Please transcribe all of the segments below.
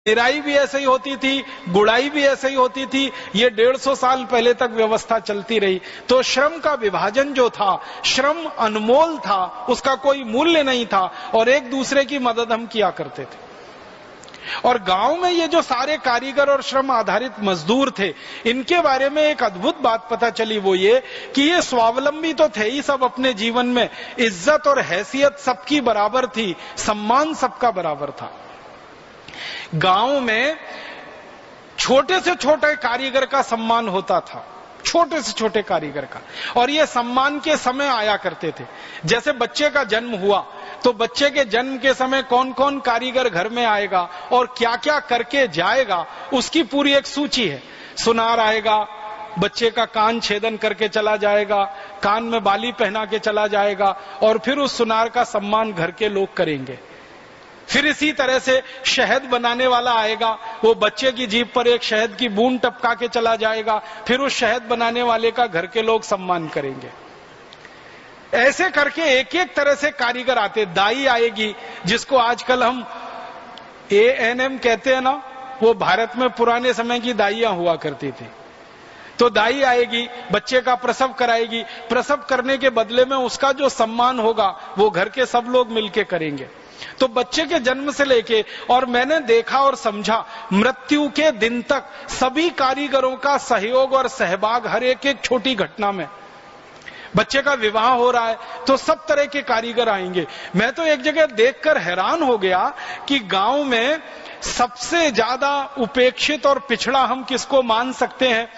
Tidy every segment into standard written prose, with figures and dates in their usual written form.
निराई भी ऐसे ही होती थी, गुड़ाई भी ऐसे ही होती थी। ये 150 साल पहले तक व्यवस्था चलती रही। तो श्रम का विभाजन जो था, श्रम अनमोल था, उसका कोई मूल्य नहीं था और एक दूसरे की मदद हम किया करते थे। और गांव में ये जो सारे कारीगर और श्रम आधारित मजदूर थे, इनके बारे में एक अद्भुत बात पता चली, वो ये कि ये स्वावलंबी तो थे ही सब अपने जीवन में, इज्जत और हैसियत सबकी बराबर थी, सम्मान सबका बराबर था। गांव में छोटे से छोटे कारीगर का सम्मान होता था, छोटे से छोटे कारीगर का, और ये सम्मान के समय आया करते थे। जैसे बच्चे का जन्म हुआ तो बच्चे के जन्म के समय कौन कौन कारीगर घर में आएगा और क्या क्या करके जाएगा, उसकी पूरी एक सूची है। सुनार आएगा, बच्चे का कान छेदन करके चला जाएगा, कान में बाली पहना के चला जाएगा, और फिर उस सुनार का सम्मान घर के लोग करेंगे। फिर इसी तरह से शहद बनाने वाला आएगा, वो बच्चे की जीभ पर एक शहद की बूंद टपका के चला जाएगा, फिर उस शहद बनाने वाले का घर के लोग सम्मान करेंगे। ऐसे करके एक एक तरह से कारीगर आते। दाई आएगी, जिसको आजकल हम ANM कहते हैं ना, वो भारत में पुराने समय की दाइयां हुआ करती थी। तो दाई आएगी, बच्चे का प्रसव कराएगी, प्रसव करने के बदले में उसका जो सम्मान होगा वो घर के सब लोग मिलके करेंगे। तो बच्चे के जन्म से लेके, और मैंने देखा और समझा, मृत्यु के दिन तक सभी कारीगरों का सहयोग और सहभाग हर एक एक छोटी घटना में। बच्चे का विवाह हो रहा है तो सब तरह के कारीगर आएंगे। मैं तो एक जगह देखकर हैरान हो गया कि गांव में सबसे ज्यादा उपेक्षित और पिछड़ा हम किसको मान सकते हैं,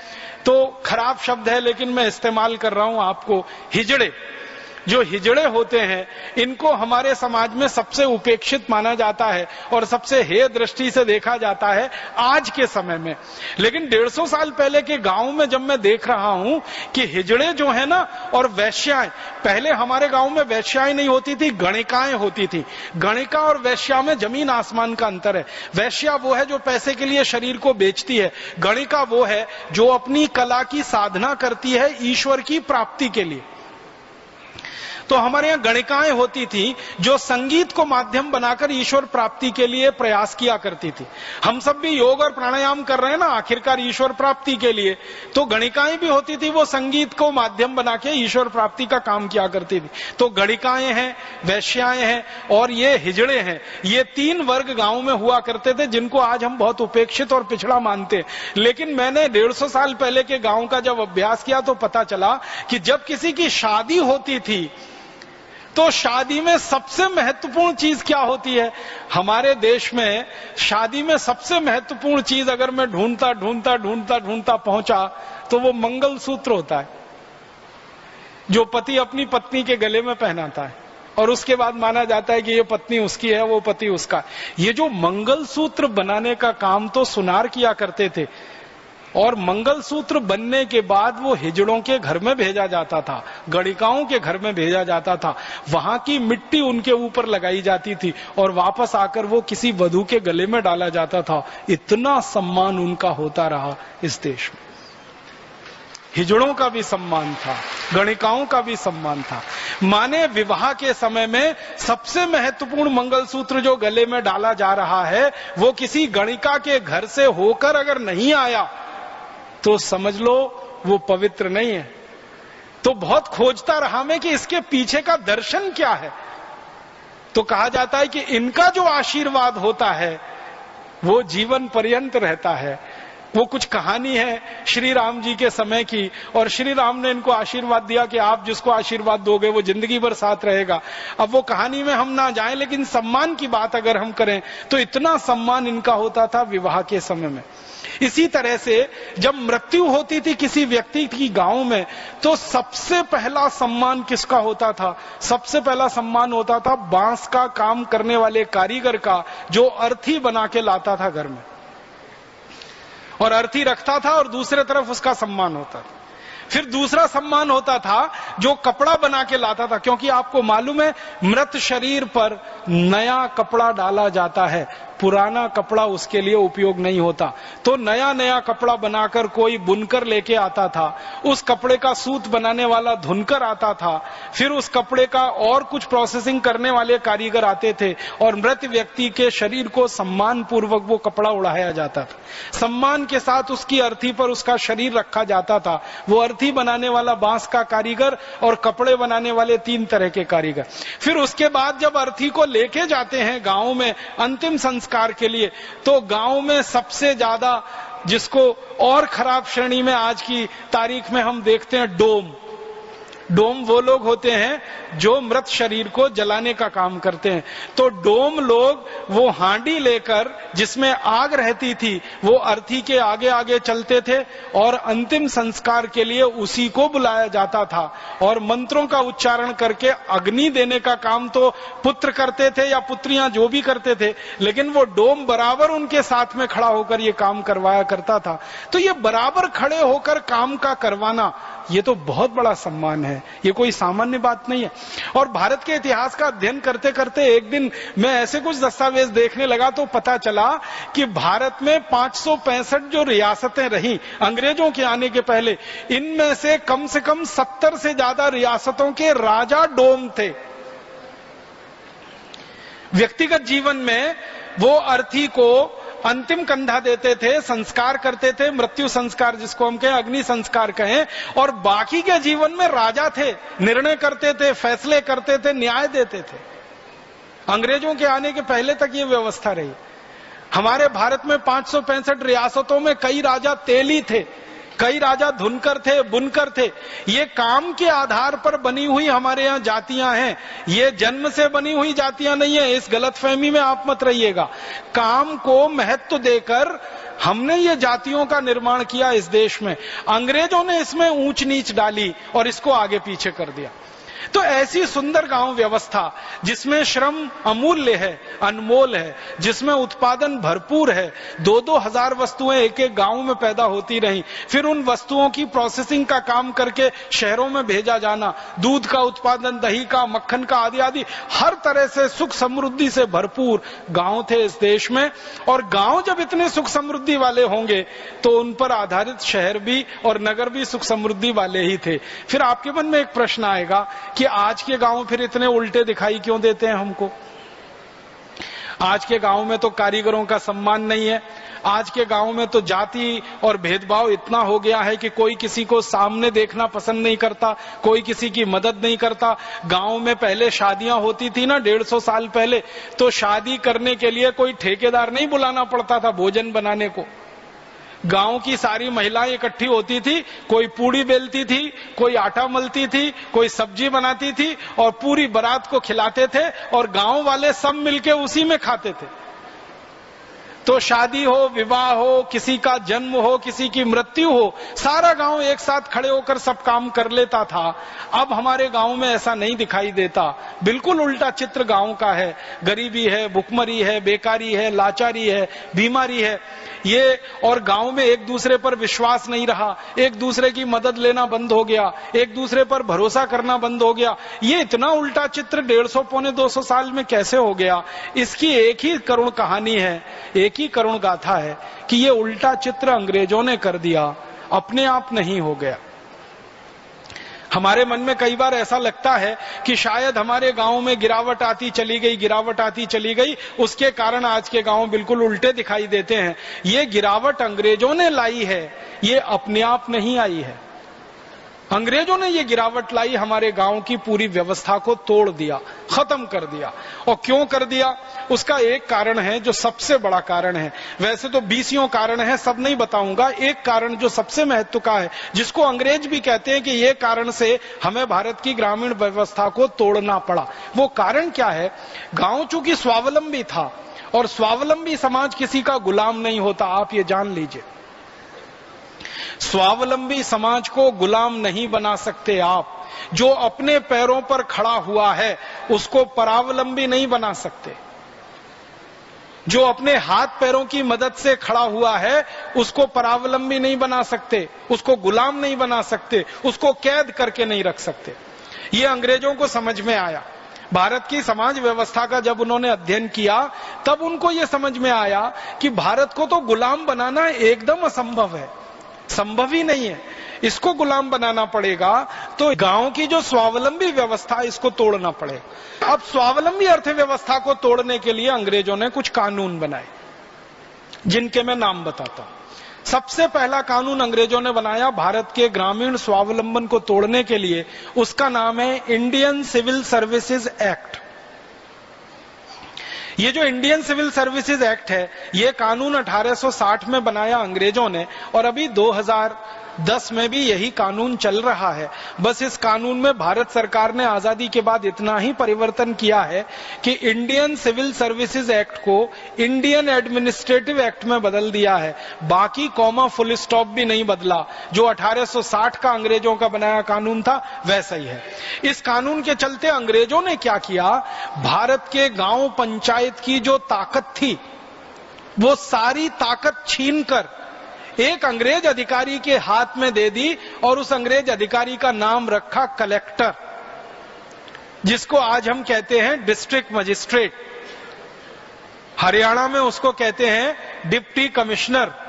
तो खराब शब्द है लेकिन मैं इस्तेमाल कर रहा हूं आपको, हिजड़े। जो हिजड़े होते हैं, इनको हमारे समाज में सबसे उपेक्षित माना जाता है और सबसे हेय दृष्टि से देखा जाता है आज के समय में। लेकिन 150 साल पहले के गांव में जब मैं देख रहा हूं कि हिजड़े जो है ना, और वैश्याएं, पहले हमारे गांव में वैश्याएं नहीं होती थी, गणिकाएं होती थी। गणिका और वैश्या में जमीन आसमान का अंतर है। वैश्या वो है जो पैसे के लिए शरीर को बेचती है, गणिका वो है जो अपनी कला की साधना करती है ईश्वर की प्राप्ति के लिए। तो हमारे यहाँ गणिकाएं होती थी जो संगीत को माध्यम बनाकर ईश्वर प्राप्ति के लिए प्रयास किया करती थी। हम सब भी योग और प्राणायाम कर रहे हैं ना आखिरकार ईश्वर प्राप्ति के लिए, तो गणिकाएं भी होती थी, वो संगीत को माध्यम बना के ईश्वर प्राप्ति का काम किया करती थी। तो गणिकाएं हैं, वैश्याएं हैं और ये हिजड़े हैं। ये 3 वर्ग गांव में हुआ करते थे जिनको आज हम बहुत उपेक्षित और पिछड़ा मानते हैं। लेकिन मैंने 150 साल पहले के गांव का जब अभ्यास किया तो पता चला कि जब किसी की शादी होती थी तो शादी में सबसे महत्वपूर्ण चीज क्या होती है? हमारे देश में शादी में सबसे महत्वपूर्ण चीज अगर मैं ढूंढता पहुंचा तो वो मंगलसूत्र होता है, जो पति अपनी पत्नी के गले में पहनाता है, और उसके बाद माना जाता है कि ये पत्नी उसकी है, वो पति उसका। ये जो मंगलसूत्र बनाने का काम तो सुनार किया करते थे, और मंगलसूत्र बनने के बाद वो हिजड़ों के घर में भेजा जाता था, गणिकाओं के घर में भेजा जाता था, वहां की मिट्टी उनके ऊपर लगाई जाती थी और वापस आकर वो किसी वधू के गले में डाला जाता था। इतना सम्मान उनका होता रहा इस देश में। हिजड़ों का भी सम्मान था, गणिकाओं का भी सम्मान था। माने विवाह के समय में सबसे महत्वपूर्ण मंगलसूत्र जो गले में डाला जा रहा है वो किसी गणिका के घर से होकर अगर नहीं आया तो समझ लो वो पवित्र नहीं है। तो बहुत खोजता रहा मैं कि इसके पीछे का दर्शन क्या है। तो कहा जाता है कि इनका जो आशीर्वाद होता है वो जीवन पर्यंत रहता है। वो कुछ कहानी है श्री राम जी के समय की, और श्री राम ने इनको आशीर्वाद दिया कि आप जिसको आशीर्वाद दोगे वो जिंदगी भर साथ रहेगा। अब वो कहानी में हम ना जाएं, लेकिन सम्मान की बात अगर हम करें तो इतना सम्मान इनका होता था विवाह के समय में। इसी तरह से जब मृत्यु होती थी किसी व्यक्ति की गांव में तो सबसे पहला सम्मान किसका होता था? सबसे पहला सम्मान होता था बांस का काम करने वाले कारीगर का, जो अर्थी बना के लाता था घर में और अर्थी रखता था, और दूसरे तरफ उसका सम्मान होता था। फिर दूसरा सम्मान होता था जो कपड़ा बना के लाता था, क्योंकि आपको मालूम है मृत शरीर पर नया कपड़ा डाला जाता है, पुराना कपड़ा उसके लिए उपयोग नहीं होता। तो नया नया कपड़ा बनाकर कोई बुनकर लेके आता था, उस कपड़े का सूत बनाने वाला धुनकर आता था, फिर उस कपड़े का और कुछ प्रोसेसिंग करने वाले कारीगर आते थे और मृत व्यक्ति के शरीर को सम्मान पूर्वक वो कपड़ा उड़ाया जाता था। सम्मान के साथ उसकी अर्थी पर उसका शरीर रखा जाता था। वो अर्थी बनाने वाला बांस का कारीगर और कपड़े बनाने वाले 3 तरह के कारीगर। फिर उसके बाद जब अर्थी को लेके जाते हैं गांव में अंतिम संस्कार के लिए, तो गांव में सबसे ज्यादा जिसको और खराब श्रेणी में आज की तारीख में हम देखते हैं डोम वो लोग होते हैं जो मृत शरीर को जलाने का काम करते हैं। तो डोम लोग वो हांडी लेकर जिसमें आग रहती थी वो अर्थी के आगे आगे चलते थे और अंतिम संस्कार के लिए उसी को बुलाया जाता था और मंत्रों का उच्चारण करके अग्नि देने का काम तो पुत्र करते थे या पुत्रियां जो भी करते थे, लेकिन वो डोम बराबर उनके साथ में खड़ा होकर ये काम करवाया करता था। तो ये बराबर खड़े होकर काम का करवाना ये तो बहुत बड़ा सम्मान है, ये कोई सामान्य बात नहीं है। और भारत के इतिहास का अध्ययन करते करते एक दिन मैं ऐसे कुछ दस्तावेज देखने लगा तो पता चला कि भारत में 565 जो रियासतें रही अंग्रेजों के आने के पहले, इनमें से कम 70 से ज्यादा रियासतों के राजा डोम थे। व्यक्तिगत जीवन में वो अर्थी को अंतिम कंधा देते थे, संस्कार करते थे, मृत्यु संस्कार जिसको हम कहें, अग्नि संस्कार कहें, और बाकी के जीवन में राजा थे, निर्णय करते थे, फैसले करते थे, न्याय देते थे। अंग्रेजों के आने के पहले तक ये व्यवस्था रही। हमारे भारत में 565 रियासतों में कई राजा तेली थे, कई राजा धुनकर थे, बुनकर थे। ये काम के आधार पर बनी हुई हमारे यहाँ जातियां हैं, ये जन्म से बनी हुई जातियां नहीं है। इस गलतफहमी में आप मत रहिएगा। काम को महत्व देकर हमने ये जातियों का निर्माण किया इस देश में। अंग्रेजों ने इसमें ऊंच नीच डाली और इसको आगे पीछे कर दिया। तो ऐसी सुंदर गांव व्यवस्था जिसमें श्रम अमूल्य है, अनमोल है, जिसमें उत्पादन भरपूर है, 2-2 हजार वस्तुएं एक एक गांव में पैदा होती रहीं, फिर उन वस्तुओं की प्रोसेसिंग का काम करके शहरों में भेजा जाना, दूध का उत्पादन, दही का, मक्खन का आदि आदि, हर तरह से सुख समृद्धि से भरपूर गांव थे इस देश में। और गांव जब इतने सुख समृद्धि वाले होंगे तो उन पर आधारित शहर भी और नगर भी सुख समृद्धि वाले ही थे। फिर आपके मन में एक प्रश्न आएगा कि आज के गांव फिर इतने उल्टे दिखाई क्यों देते हैं हमको? आज के गांव में तो कारीगरों का सम्मान नहीं है, आज के गांव में तो जाति और भेदभाव इतना हो गया है कि कोई किसी को सामने देखना पसंद नहीं करता, कोई किसी की मदद नहीं करता। गांव में पहले शादियां होती थी ना 150 साल पहले, तो शादी करने के लिए कोई ठेकेदार नहीं बुलाना पड़ता था भोजन बनाने को। गांव की सारी महिलाएं इकट्ठी होती थी, कोई पूड़ी बेलती थी, कोई आटा मलती थी, कोई सब्जी बनाती थी और पूरी बारात को खिलाते थे और गांव वाले सब मिलके उसी में खाते थे। तो शादी हो, विवाह हो, किसी का जन्म हो, किसी की मृत्यु हो, सारा गांव एक साथ खड़े होकर सब काम कर लेता था। अब हमारे गांव में ऐसा नहीं दिखाई देता, बिल्कुल उल्टा चित्र गांव का है। गरीबी है, भुखमरी है, बेकारी है, लाचारी है, बीमारी है ये, और गांव में एक दूसरे पर विश्वास नहीं रहा, एक दूसरे की मदद लेना बंद हो गया, एक दूसरे पर भरोसा करना बंद हो गया। ये इतना उल्टा चित्र 150-200 साल में कैसे हो गया? इसकी एक ही करुण कहानी है, एक ही करुण गाथा है कि ये उल्टा चित्र अंग्रेजों ने कर दिया, अपने आप नहीं हो गया। हमारे मन में कई बार ऐसा लगता है कि शायद हमारे गांव में गिरावट आती चली गई, उसके कारण आज के गांव बिल्कुल उल्टे दिखाई देते हैं। ये गिरावट अंग्रेजों ने लाई है, ये अपने आप नहीं आई है। अंग्रेजों ने ये गिरावट लाई, हमारे गांव की पूरी व्यवस्था को तोड़ दिया, खत्म कर दिया। और क्यों कर दिया? उसका एक कारण है जो सबसे बड़ा कारण है, वैसे तो 20 कारण है, सब नहीं बताऊंगा। एक कारण जो सबसे महत्व का है, जिसको अंग्रेज भी कहते हैं कि ये कारण से हमें भारत की ग्रामीण व्यवस्था को तोड़ना पड़ा। वो कारण क्या है? गांव चूंकि स्वावलंबी था, और स्वावलंबी समाज किसी का गुलाम नहीं होता, आप ये जान लीजिए। स्वावलंबी समाज को गुलाम नहीं बना सकते आप। जो अपने पैरों पर खड़ा हुआ है उसको परावलंबी नहीं बना सकते। जो अपने हाथ पैरों की मदद से खड़ा हुआ है उसको परावलंबी नहीं बना सकते, उसको गुलाम नहीं बना सकते, उसको कैद करके नहीं रख सकते। ये अंग्रेजों को समझ में आया। भारत की समाज व्यवस्था का जब उन्होंने अध्ययन किया तब उनको यह समझ में आया कि भारत को तो गुलाम बनाना एकदम असंभव है, संभव ही नहीं है। इसको गुलाम बनाना पड़ेगा तो गांव की जो स्वावलंबी व्यवस्था इसको तोड़ना पड़ेगा। अब स्वावलंबी अर्थव्यवस्था को तोड़ने के लिए अंग्रेजों ने कुछ कानून बनाए जिनके मैं नाम बताता हूं। सबसे पहला कानून अंग्रेजों ने बनाया भारत के ग्रामीण स्वावलंबन को तोड़ने के लिए, उसका नाम है इंडियन सिविल सर्विसेज एक्ट। ये जो इंडियन सिविल सर्विसेज एक्ट है, ये कानून 1860 में बनाया अंग्रेजों ने और अभी 2010 में भी यही कानून चल रहा है। बस इस कानून में भारत सरकार ने आजादी के बाद इतना ही परिवर्तन किया है कि इंडियन सिविल सर्विसेज एक्ट को इंडियन एडमिनिस्ट्रेटिव एक्ट में बदल दिया है। बाकी कॉमा फुल स्टॉप भी नहीं बदला, जो 1860 का अंग्रेजों का बनाया कानून था वैसा ही है। इस कानून के चलते अंग्रेजों ने क्या किया, भारत के गांव पंचायत की जो ताकत थी वो सारी ताकत छीनकर एक अंग्रेज अधिकारी के हाथ में दे दी और उस अंग्रेज अधिकारी का नाम रखा कलेक्टर, जिसको आज हम कहते हैं डिस्ट्रिक्ट मजिस्ट्रेट। हरियाणा में उसको कहते हैं डिप्टी कमिश्नर।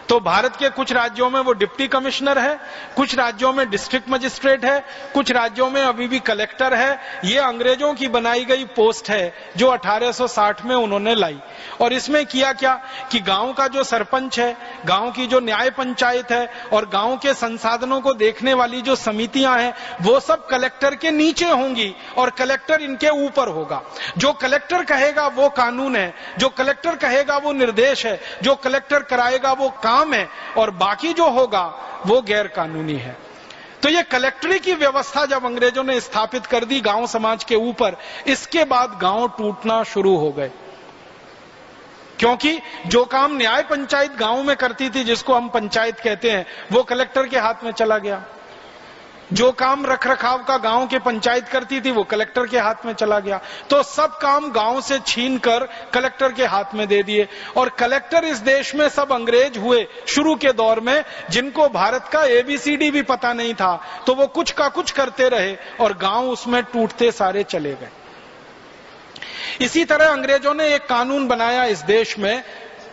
तो भारत के कुछ राज्यों में वो डिप्टी कमिश्नर है, कुछ राज्यों में डिस्ट्रिक्ट मजिस्ट्रेट है, कुछ राज्यों में अभी भी कलेक्टर है। ये अंग्रेजों की बनाई गई पोस्ट है जो 1860 में उन्होंने लाई। और इसमें किया क्या कि गांव का जो सरपंच है, गांव की जो न्याय पंचायत है और गांव के संसाधनों को देखने वाली जो समितियां हैं, वो सब कलेक्टर के नीचे होंगी और कलेक्टर इनके ऊपर होगा। जो कलेक्टर कहेगा वो कानून है, जो कलेक्टर कहेगा वो निर्देश है, जो कलेक्टर कराएगा वो काम है और बाकी जो होगा वो गैर कानूनी है। तो ये कलेक्टरी की व्यवस्था जब अंग्रेजों ने स्थापित कर दी गांव समाज के ऊपर, इसके बाद गांव टूटना शुरू हो गए। क्योंकि जो काम न्याय पंचायत गांव में करती थी, जिसको हम पंचायत कहते हैं, वो कलेक्टर के हाथ में चला गया। जो काम रख रखाव का गांव के पंचायत करती थी वो कलेक्टर के हाथ में चला गया। तो सब काम गांव से छीनकर कलेक्टर के हाथ में दे दिए। और कलेक्टर इस देश में सब अंग्रेज हुए शुरू के दौर में, जिनको भारत का ABCD भी पता नहीं था। तो वो कुछ का कुछ करते रहे और गांव उसमें टूटते सारे चले गए। इसी तरह अंग्रेजों ने एक कानून बनाया इस देश में,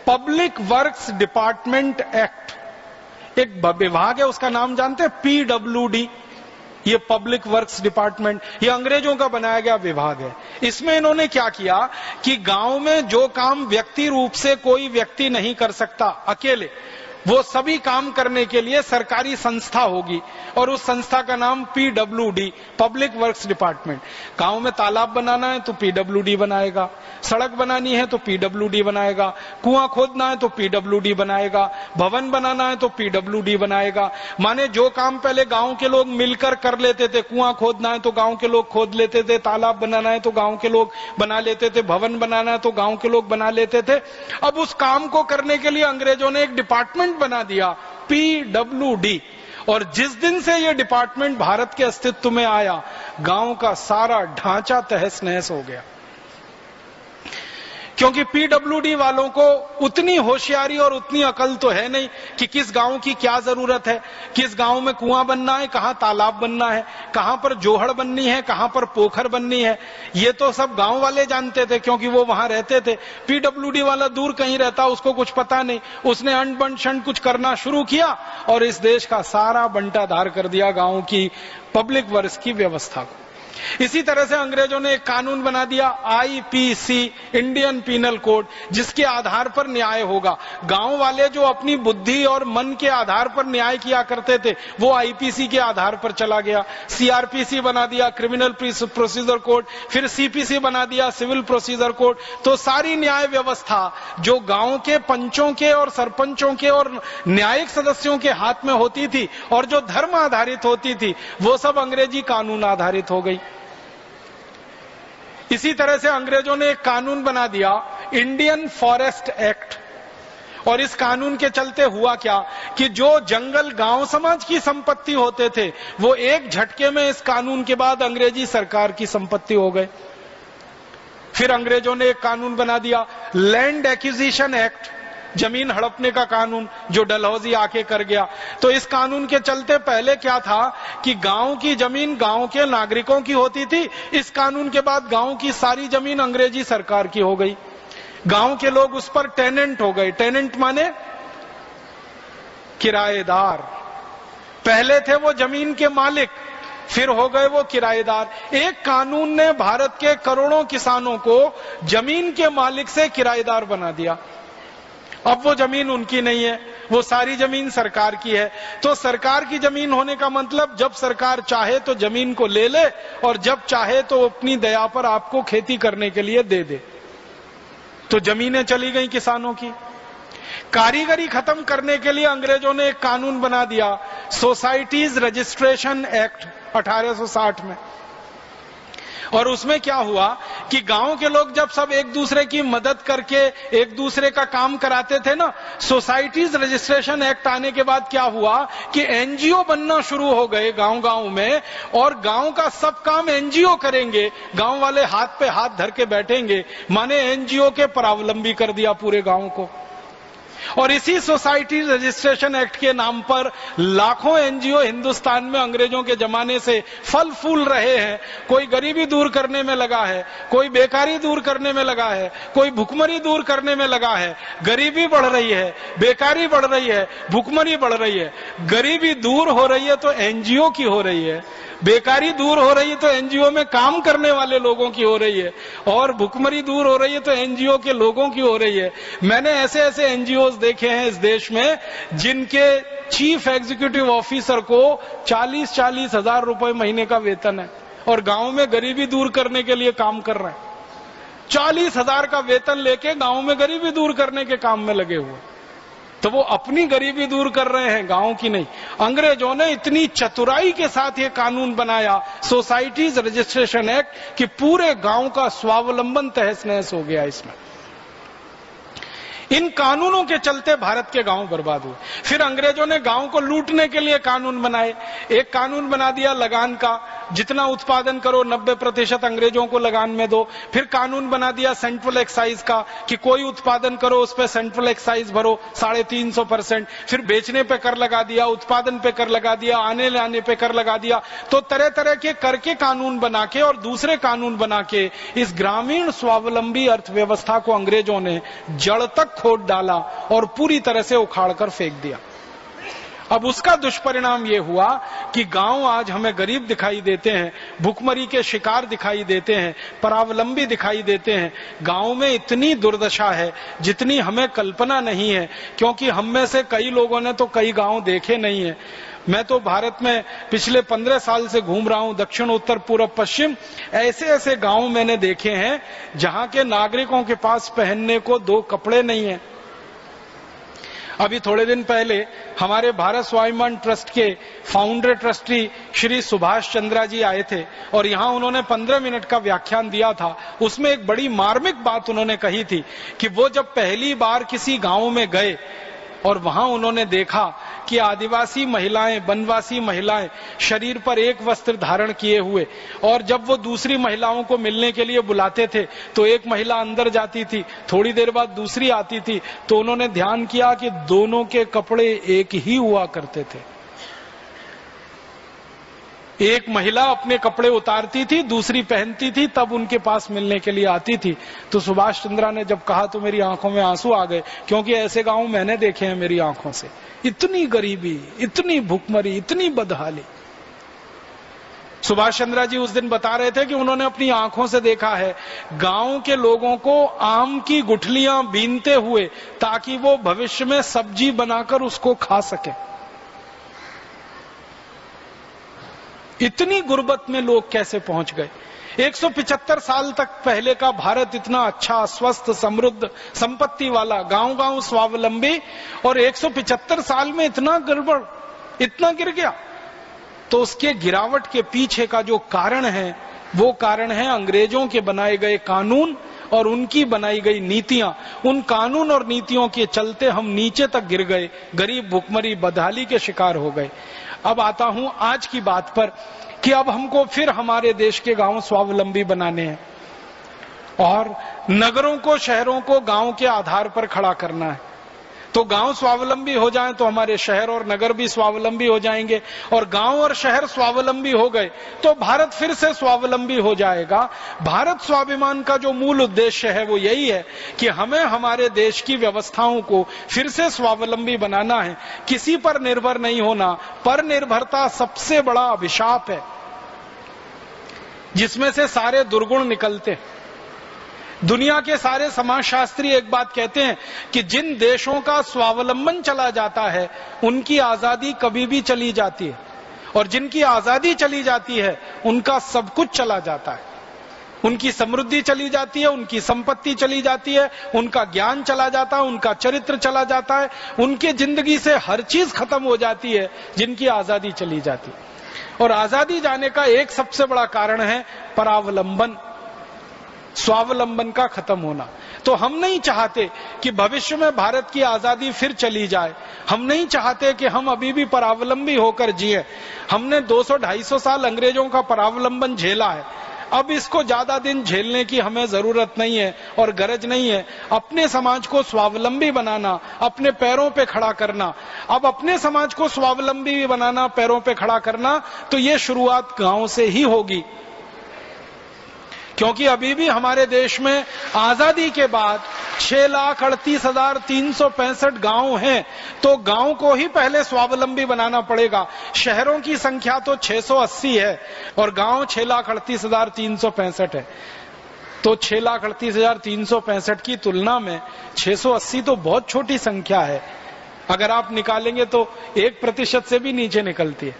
पब्लिक वर्क्स डिपार्टमेंट एक्ट। एक विभाग है, उसका नाम जानते हैं, PWD। ये पब्लिक वर्क्स डिपार्टमेंट, ये अंग्रेजों का बनाया गया विभाग है। इसमें इन्होंने क्या किया कि गांव में जो काम व्यक्ति रूप से कोई व्यक्ति नहीं कर सकता अकेले, वो सभी काम करने के लिए सरकारी संस्था होगी और उस संस्था का नाम PWD, पब्लिक वर्क्स डिपार्टमेंट। गांव में तालाब बनाना है तो PWD बनाएगा, सड़क बनानी है तो PWD बनाएगा, कुआं खोदना है तो PWD बनाएगा, भवन बनाना है तो PWD बनाएगा। माने जो काम पहले गांव के लोग मिलकर कर लेते थे, कुआं खोदना है तो गांव के लोग खोद लेते थे, तालाब बनाना है तो गांव के लोग बना लेते थे, भवन बनाना है तो गांव के लोग बना लेते थे। अब उस काम को करने के लिए अंग्रेजों ने एक डिपार्टमेंट बना दिया, PWD। और जिस दिन से यह डिपार्टमेंट भारत के अस्तित्व में आया, गांव का सारा ढांचा तहस नहस हो गया। क्योंकि PWD वालों को उतनी होशियारी और उतनी अकल तो है नहीं कि किस गांव की क्या जरूरत है, किस गांव में कुआं बनना है, कहां तालाब बनना है, कहां पर जोहड़ बननी है, कहां पर पोखर बननी है। ये तो सब गांव वाले जानते थे क्योंकि वो वहां रहते थे। PWD वाला दूर कहीं रहता, उसको कुछ पता नहीं। उसने अंट बंट शंट कुछ करना शुरू किया और इस देश का सारा बंटाधार कर दिया गांव की पब्लिक वर्क्स की व्यवस्था को। इसी तरह से अंग्रेजों ने एक कानून बना दिया, IPC, इंडियन पीनल कोड, जिसके आधार पर न्याय होगा। गांव वाले जो अपनी बुद्धि और मन के आधार पर न्याय किया करते थे, वो IPC के आधार पर चला गया। CRPC बना दिया, क्रिमिनल प्रोसीजर कोड, फिर CPC बना दिया, सिविल प्रोसीजर कोड। तो सारी न्याय व्यवस्था जो गांव के पंचों के और सरपंचों के और न्यायिक सदस्यों के हाथ में होती थी और जो धर्म आधारित होती थी, वो सब अंग्रेजी कानून आधारित हो गई। इसी तरह से अंग्रेजों ने एक कानून बना दिया, इंडियन फॉरेस्ट एक्ट। और इस कानून के चलते हुआ क्या कि जो जंगल गांव समाज की संपत्ति होते थे, वो एक झटके में इस कानून के बाद अंग्रेजी सरकार की संपत्ति हो गए। फिर अंग्रेजों ने एक कानून बना दिया, लैंड एक्विजिशन एक्ट। जमीन हड़पने का कानून जो डलहौजी आके कर गया। तो इस कानून के चलते पहले क्या था कि गांव की जमीन गांव के नागरिकों की होती थी। इस कानून के बाद गांव की सारी जमीन अंग्रेजी सरकार की हो गई। गांव के लोग उस पर टेनेंट हो गए। टेनेंट माने किराएदार। पहले थे वो जमीन के मालिक, फिर हो गए वो किराएदार। एक कानून ने भारत के करोड़ों किसानों को जमीन के मालिक से किराएदार बना दिया। अब वो जमीन उनकी नहीं है, वो सारी जमीन सरकार की है। तो सरकार की जमीन होने का मतलब जब सरकार चाहे तो जमीन को ले ले और जब चाहे तो अपनी दया पर आपको खेती करने के लिए दे दे। तो जमीनें चली गई किसानों की। कारीगरी खत्म करने के लिए अंग्रेजों ने एक कानून बना दिया, सोसाइटीज रजिस्ट्रेशन एक्ट 1860 में। और उसमें क्या हुआ कि गांव के लोग जब सब एक दूसरे की मदद करके एक दूसरे का काम कराते थे ना, सोसाइटीज रजिस्ट्रेशन एक्ट आने के बाद क्या हुआ कि एनजीओ बनना शुरू हो गए गांव गांव में, और गांव का सब काम एनजीओ करेंगे। गांव वाले हाथ पे हाथ धर के बैठेंगे, माने एनजीओ के परावलंबी कर दिया पूरे गांव को। और इसी सोसाइटी रजिस्ट्रेशन एक्ट के नाम पर लाखों एनजीओ हिंदुस्तान में अंग्रेजों के जमाने से फल फूल रहे हैं। कोई गरीबी दूर करने में लगा है, कोई बेकारी दूर करने में लगा है, कोई भुखमरी दूर करने में लगा है। गरीबी बढ़ रही है, बेकारी बढ़ रही है, भुखमरी बढ़ रही है। गरीबी दूर हो रही है तो एनजीओ की हो रही है, बेकारी दूर हो रही है तो एनजीओ में काम करने वाले लोगों की हो रही है, और भुखमरी दूर हो रही है तो एनजीओ के लोगों की हो रही है। मैंने ऐसे ऐसे एनजीओ देखे हैं इस देश में जिनके चीफ एग्जीक्यूटिव ऑफिसर को 40-40 हजार रुपए महीने का वेतन है और गांव में गरीबी दूर करने के लिए काम कर रहे हैं। 40 हजार का वेतन लेके गांव में गरीबी दूर करने के काम में लगे हुए। तो वो अपनी गरीबी दूर कर रहे हैं, गांव की नहीं। अंग्रेजों ने इतनी चतुराई के साथ ये कानून बनाया, सोसाइटीज रजिस्ट्रेशन एक्ट, कि पूरे गांव का स्वावलंबन तहस नहस हो गया इसमें। इन कानूनों के चलते भारत के गांव बर्बाद हुए। फिर अंग्रेजों ने गांव को लूटने के लिए कानून बनाए। एक कानून बना दिया लगान का, जितना उत्पादन करो 90% अंग्रेजों को लगान में दो। फिर कानून बना दिया सेंट्रल एक्साइज का कि कोई उत्पादन करो उस पर सेंट्रल एक्साइज भरो 350%। फिर बेचने पे कर लगा दिया, उत्पादन पे कर लगा दिया, आने लाने पे कर लगा दिया। तो तरह तरह के कर के कानून बना के और दूसरे कानून बना के इस ग्रामीण स्वावलंबी अर्थव्यवस्था को अंग्रेजों ने जड़ तक खोद डाला और पूरी तरह से उखाड़कर फेंक दिया। अब उसका दुष्परिणाम यह हुआ कि गांव आज हमें गरीब दिखाई देते हैं, भुखमरी के शिकार दिखाई देते हैं, परावलंबी दिखाई देते हैं। गांव में इतनी दुर्दशा है जितनी हमें कल्पना नहीं है, क्योंकि हम में से कई लोगों ने तो कई गांव देखे नहीं है। मैं तो भारत में पिछले 15 साल से घूम रहा हूं, दक्षिण उत्तर पूर्व पश्चिम। ऐसे ऐसे गांव मैंने देखे हैं जहां के नागरिकों के पास पहनने को 2 कपड़े नहीं है। अभी थोड़े दिन पहले हमारे भारत स्वाभिमान ट्रस्ट के फाउंडर ट्रस्टी श्री सुभाष चंद्रा जी आए थे और यहां उन्होंने 15 मिनट का व्याख्यान दिया था। उसमें एक बड़ी मार्मिक बात उन्होंने कही थी कि वो जब पहली बार किसी गांव में गए और वहां उन्होंने देखा कि आदिवासी महिलाएं, वनवासी महिलाएं शरीर पर एक वस्त्र धारण किए हुए, और जब वो दूसरी महिलाओं को मिलने के लिए बुलाते थे तो एक महिला अंदर जाती थी, थोड़ी देर बाद दूसरी आती थी, तो उन्होंने ध्यान किया कि दोनों के कपड़े एक ही हुआ करते थे। एक महिला अपने कपड़े उतारती थी, दूसरी पहनती थी, तब उनके पास मिलने के लिए आती थी। तो सुभाष चंद्रा ने जब कहा तो मेरी आंखों में आंसू आ गए, क्योंकि ऐसे गांव मैंने देखे हैं मेरी आंखों से। इतनी गरीबी, इतनी भुखमरी, इतनी बदहाली। सुभाष चंद्रा जी उस दिन बता रहे थे कि उन्होंने अपनी आंखों से देखा है गांव के लोगों को आम की गुठलियां बीनते हुए, ताकि वो भविष्य में सब्जी बनाकर उसको खा सके। इतनी गुर्बत में लोग कैसे पहुंच गए। 175 साल तक पहले का भारत इतना अच्छा, स्वस्थ, समृद्ध, संपत्ति वाला, गांव गांव स्वावलंबी, और 175 साल में इतना गड़बड़, इतना गिर गया। तो उसके गिरावट के पीछे का जो कारण है वो कारण है अंग्रेजों के बनाए गए कानून और उनकी बनाई गई नीतियां। उन कानून और नीतियों के चलते हम नीचे तक गिर गए, गरीब, भुखमरी, बदहाली के शिकार हो गए। अब आता हूं आज की बात पर कि अब हमको फिर हमारे देश के गांव स्वावलंबी बनाने हैं और नगरों को, शहरों को गांव के आधार पर खड़ा करना है। तो गांव स्वावलंबी हो जाएं तो हमारे शहर और नगर भी स्वावलंबी हो जाएंगे, और गांव और शहर स्वावलंबी हो गए तो भारत फिर से स्वावलंबी हो जाएगा। भारत स्वाभिमान का जो मूल उद्देश्य है वो यही है कि हमें हमारे देश की व्यवस्थाओं को फिर से स्वावलंबी बनाना है, किसी पर निर्भर नहीं होना। पर निर्भरता सबसे बड़ा अभिशाप है जिसमें से सारे दुर्गुण निकलते हैं। दुनिया के सारे समाजशास्त्री एक बात कहते हैं कि जिन देशों का स्वावलंबन चला जाता है उनकी आजादी कभी भी चली जाती है, और जिनकी आजादी चली जाती है उनका सब कुछ चला जाता है। उनकी समृद्धि चली जाती है, उनकी संपत्ति चली जाती है, उनका ज्ञान चला जाता है, उनका चरित्र चला जाता है, उनकी जिंदगी से हर चीज खत्म हो जाती है जिनकी आजादी चली जाती है। और आजादी जाने का एक सबसे बड़ा कारण है परावलंबन, स्वावलंबन का खत्म होना। तो हम नहीं चाहते कि भविष्य में भारत की आजादी फिर चली जाए, हम नहीं चाहते कि हम अभी भी परावलंबी होकर जिए। हमने 200-250 साल अंग्रेजों का परावलंबन झेला है, अब इसको ज्यादा दिन झेलने की हमें जरूरत नहीं है और गरज नहीं है। अपने समाज को स्वावलंबी बनाना, अपने पैरों पे खड़ा करना। अब अपने समाज को स्वावलंबी बनाना, पैरों पे खड़ा करना, तो ये शुरुआत गांव से ही होगी, क्योंकि अभी भी हमारे देश में आजादी के बाद 6,38,365 गांव हैं, तो गांव को ही पहले स्वावलंबी बनाना पड़ेगा। शहरों की संख्या तो 680 है और गांव 6,38,365 है। तो 6,38,365 की तुलना में 680 तो बहुत छोटी संख्या है। अगर आप निकालेंगे तो 1% से भी नीचे निकलती है।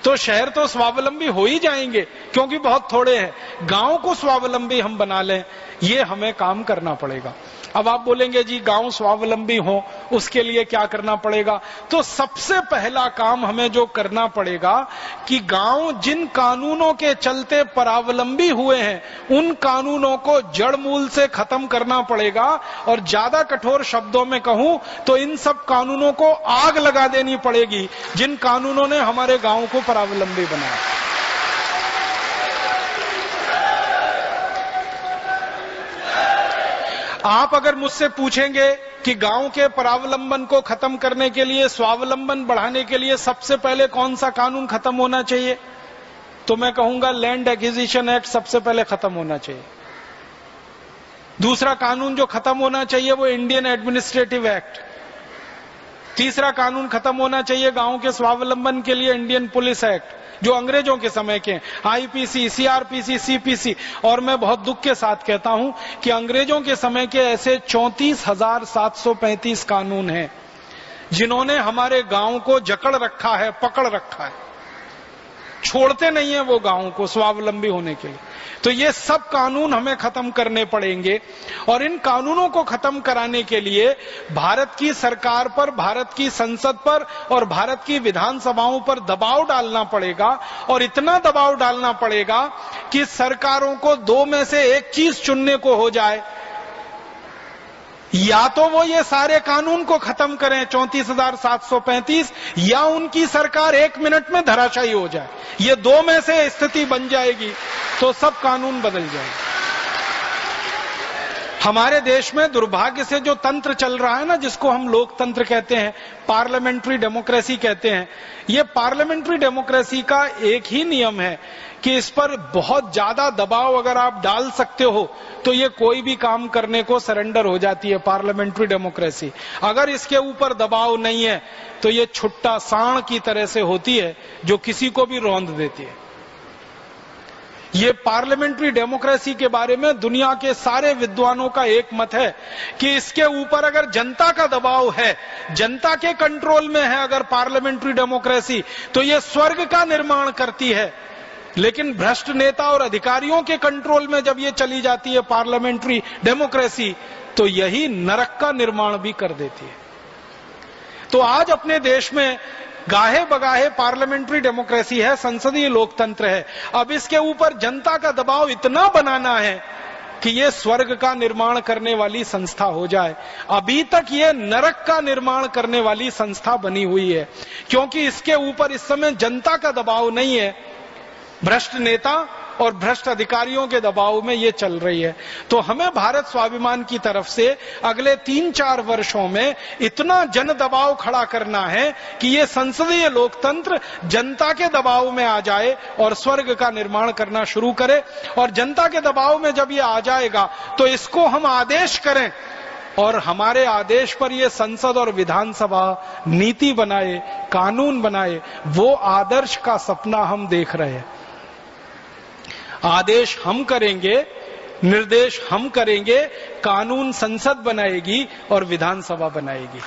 तो शहर तो स्वावलंबी हो ही जाएंगे क्योंकि बहुत थोड़े हैं। गांव को स्वावलंबी हम बना लें, ये हमें काम करना पड़ेगा। अब आप बोलेंगे जी गांव स्वावलंबी हो उसके लिए क्या करना पड़ेगा? तो सबसे पहला काम हमें जो करना पड़ेगा कि गांव जिन कानूनों के चलते परावलंबी हुए हैं उन कानूनों को जड़ मूल से खत्म करना पड़ेगा। और ज्यादा कठोर शब्दों में कहूं तो इन सब कानूनों को आग लगा देनी पड़ेगी जिन कानूनों ने हमारे गांव को परावलंबी बनाया। आप अगर मुझसे पूछेंगे कि गांव के परावलंबन को खत्म करने के लिए, स्वावलंबन बढ़ाने के लिए सबसे पहले कौन सा कानून खत्म होना चाहिए, तो मैं कहूंगा लैंड एक्विजिशन एक्ट सबसे पहले खत्म होना चाहिए। दूसरा कानून जो खत्म होना चाहिए वो इंडियन एडमिनिस्ट्रेटिव एक्ट। तीसरा कानून खत्म होना चाहिए गांव के स्वावलंबन के लिए इंडियन पुलिस एक्ट, जो अंग्रेजों के समय के, आईपीसी, सीआरपीसी, सीपीसी। और मैं बहुत दुख के साथ कहता हूं कि अंग्रेजों के समय के ऐसे 34,735 कानून हैं जिन्होंने हमारे गांव को जकड़ रखा है, पकड़ रखा है, छोड़ते नहीं है वो गांव को स्वावलंबी होने के लिए। तो ये सब कानून हमें खत्म करने पड़ेंगे और इन कानूनों को खत्म कराने के लिए भारत की सरकार पर, भारत की संसद पर और भारत की विधानसभाओं पर दबाव डालना पड़ेगा। और इतना दबाव डालना पड़ेगा कि सरकारों को दो में से एक चीज चुनने को हो जाए, या तो वो ये सारे कानून को खत्म करें 34,735, या उनकी सरकार 1 मिनट में धराशायी हो जाए। ये दो में से स्थिति बन जाएगी तो सब कानून बदल जाएंगे। हमारे देश में दुर्भाग्य से जो तंत्र चल रहा है ना, जिसको हम लोकतंत्र कहते हैं, पार्लियामेंट्री डेमोक्रेसी कहते हैं, ये पार्लियामेंट्री डेमोक्रेसी का एक ही नियम है कि इस पर बहुत ज्यादा दबाव अगर आप डाल सकते हो तो ये कोई भी काम करने को सरेंडर हो जाती है पार्लियामेंट्री डेमोक्रेसी। अगर इसके ऊपर दबाव नहीं है तो ये छुट्टा सांड की तरह से होती है जो किसी को भी रौंद देती है। ये पार्लियामेंट्री डेमोक्रेसी के बारे में दुनिया के सारे विद्वानों का एक मत है कि इसके ऊपर अगर जनता का दबाव है, जनता के कंट्रोल में है अगर पार्लियामेंट्री डेमोक्रेसी, तो ये स्वर्ग का निर्माण करती है। लेकिन भ्रष्ट नेता और अधिकारियों के कंट्रोल में जब ये चली जाती है पार्लियामेंट्री डेमोक्रेसी, तो यही नरक का निर्माण भी कर देती है। तो आज अपने देश में गाहे बगाहे पार्लियामेंट्री डेमोक्रेसी है, संसदीय लोकतंत्र है। अब इसके ऊपर जनता का दबाव इतना बनाना है कि ये स्वर्ग का निर्माण करने वाली संस्था हो जाए। अभी तक ये नरक का निर्माण करने वाली संस्था बनी हुई है, क्योंकि इसके ऊपर इस समय जनता का दबाव नहीं है। भ्रष्ट नेता और भ्रष्ट अधिकारियों के दबाव में ये चल रही है। तो हमें भारत स्वाभिमान की तरफ से अगले 3-4 वर्षों में इतना जन दबाव खड़ा करना है कि ये संसदीय लोकतंत्र जनता के दबाव में आ जाए और स्वर्ग का निर्माण करना शुरू करे। और जनता के दबाव में जब ये आ जाएगा तो इसको हम आदेश करें और हमारे आदेश पर ये संसद और विधानसभा नीति बनाए, कानून बनाए। वो आदर्श का सपना हम देख रहे हैं। आदेश हम करेंगे, निर्देश हम करेंगे, कानून संसद बनाएगी और विधानसभा बनाएगी।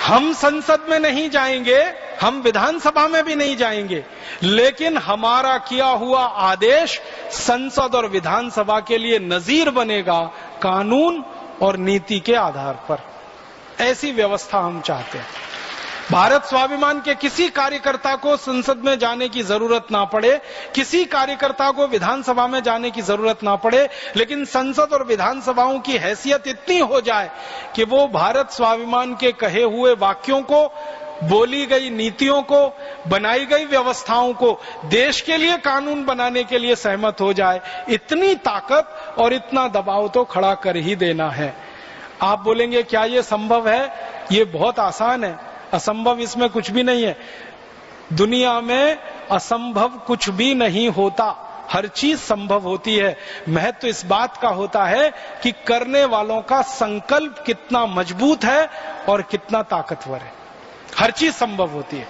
हम संसद में नहीं जाएंगे, हम विधानसभा में भी नहीं जाएंगे, लेकिन हमारा किया हुआ आदेश संसद और विधानसभा के लिए नजीर बनेगा कानून और नीति के आधार पर। ऐसी व्यवस्था हम चाहते हैं। भारत स्वाभिमान के किसी कार्यकर्ता को संसद में जाने की जरूरत ना पड़े, किसी कार्यकर्ता को विधानसभा में जाने की जरूरत ना पड़े, लेकिन संसद और विधानसभाओं की हैसियत इतनी हो जाए कि वो भारत स्वाभिमान के कहे हुए वाक्यों को, बोली गई नीतियों को, बनाई गई व्यवस्थाओं को देश के लिए कानून बनाने के लिए सहमत हो जाए। इतनी ताकत और इतना दबाव तो खड़ा कर ही देना है। आप बोलेंगे क्या ये संभव है? ये बहुत आसान है। असंभव इसमें कुछ भी नहीं है। दुनिया में असंभव कुछ भी नहीं होता, हर चीज संभव होती है। महत्व तो इस बात का होता है कि करने वालों का संकल्प कितना मजबूत है और कितना ताकतवर है। हर चीज संभव होती है।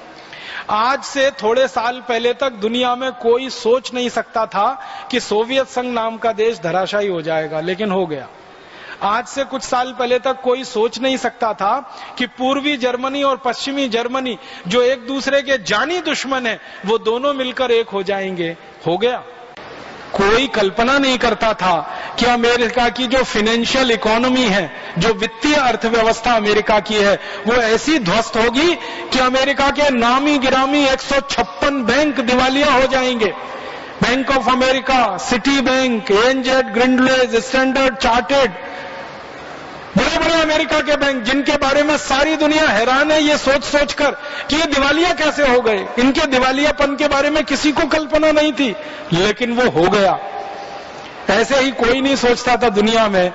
आज से थोड़े साल पहले तक दुनिया में कोई सोच नहीं सकता था कि सोवियत संघ नाम का देश धराशायी हो जाएगा, लेकिन हो गया। आज से कुछ साल पहले तक कोई सोच नहीं सकता था कि पूर्वी जर्मनी और पश्चिमी जर्मनी जो एक दूसरे के जानी दुश्मन है, वो दोनों मिलकर एक हो जाएंगे। हो गया। कोई कल्पना नहीं करता था कि अमेरिका की जो फाइनेंशियल इकोनॉमी है, जो वित्तीय अर्थव्यवस्था अमेरिका की है, वो ऐसी ध्वस्त होगी कि अमेरिका के नामी गिरामी 156 बैंक दिवालिया हो जाएंगे। Bank of America, city bank, एनजेड, Grindlays, standard chartered, बड़े बड़े अमेरिका के बैंक जिनके बारे में सारी दुनिया हैरान है ये सोच सोचकर कि ये दिवालिया कैसे हो गए। इनके दिवालियापन के बारे में किसी को कल्पना नहीं थी, लेकिन वो हो गया। ऐसे ही कोई नहीं सोचता था दुनिया में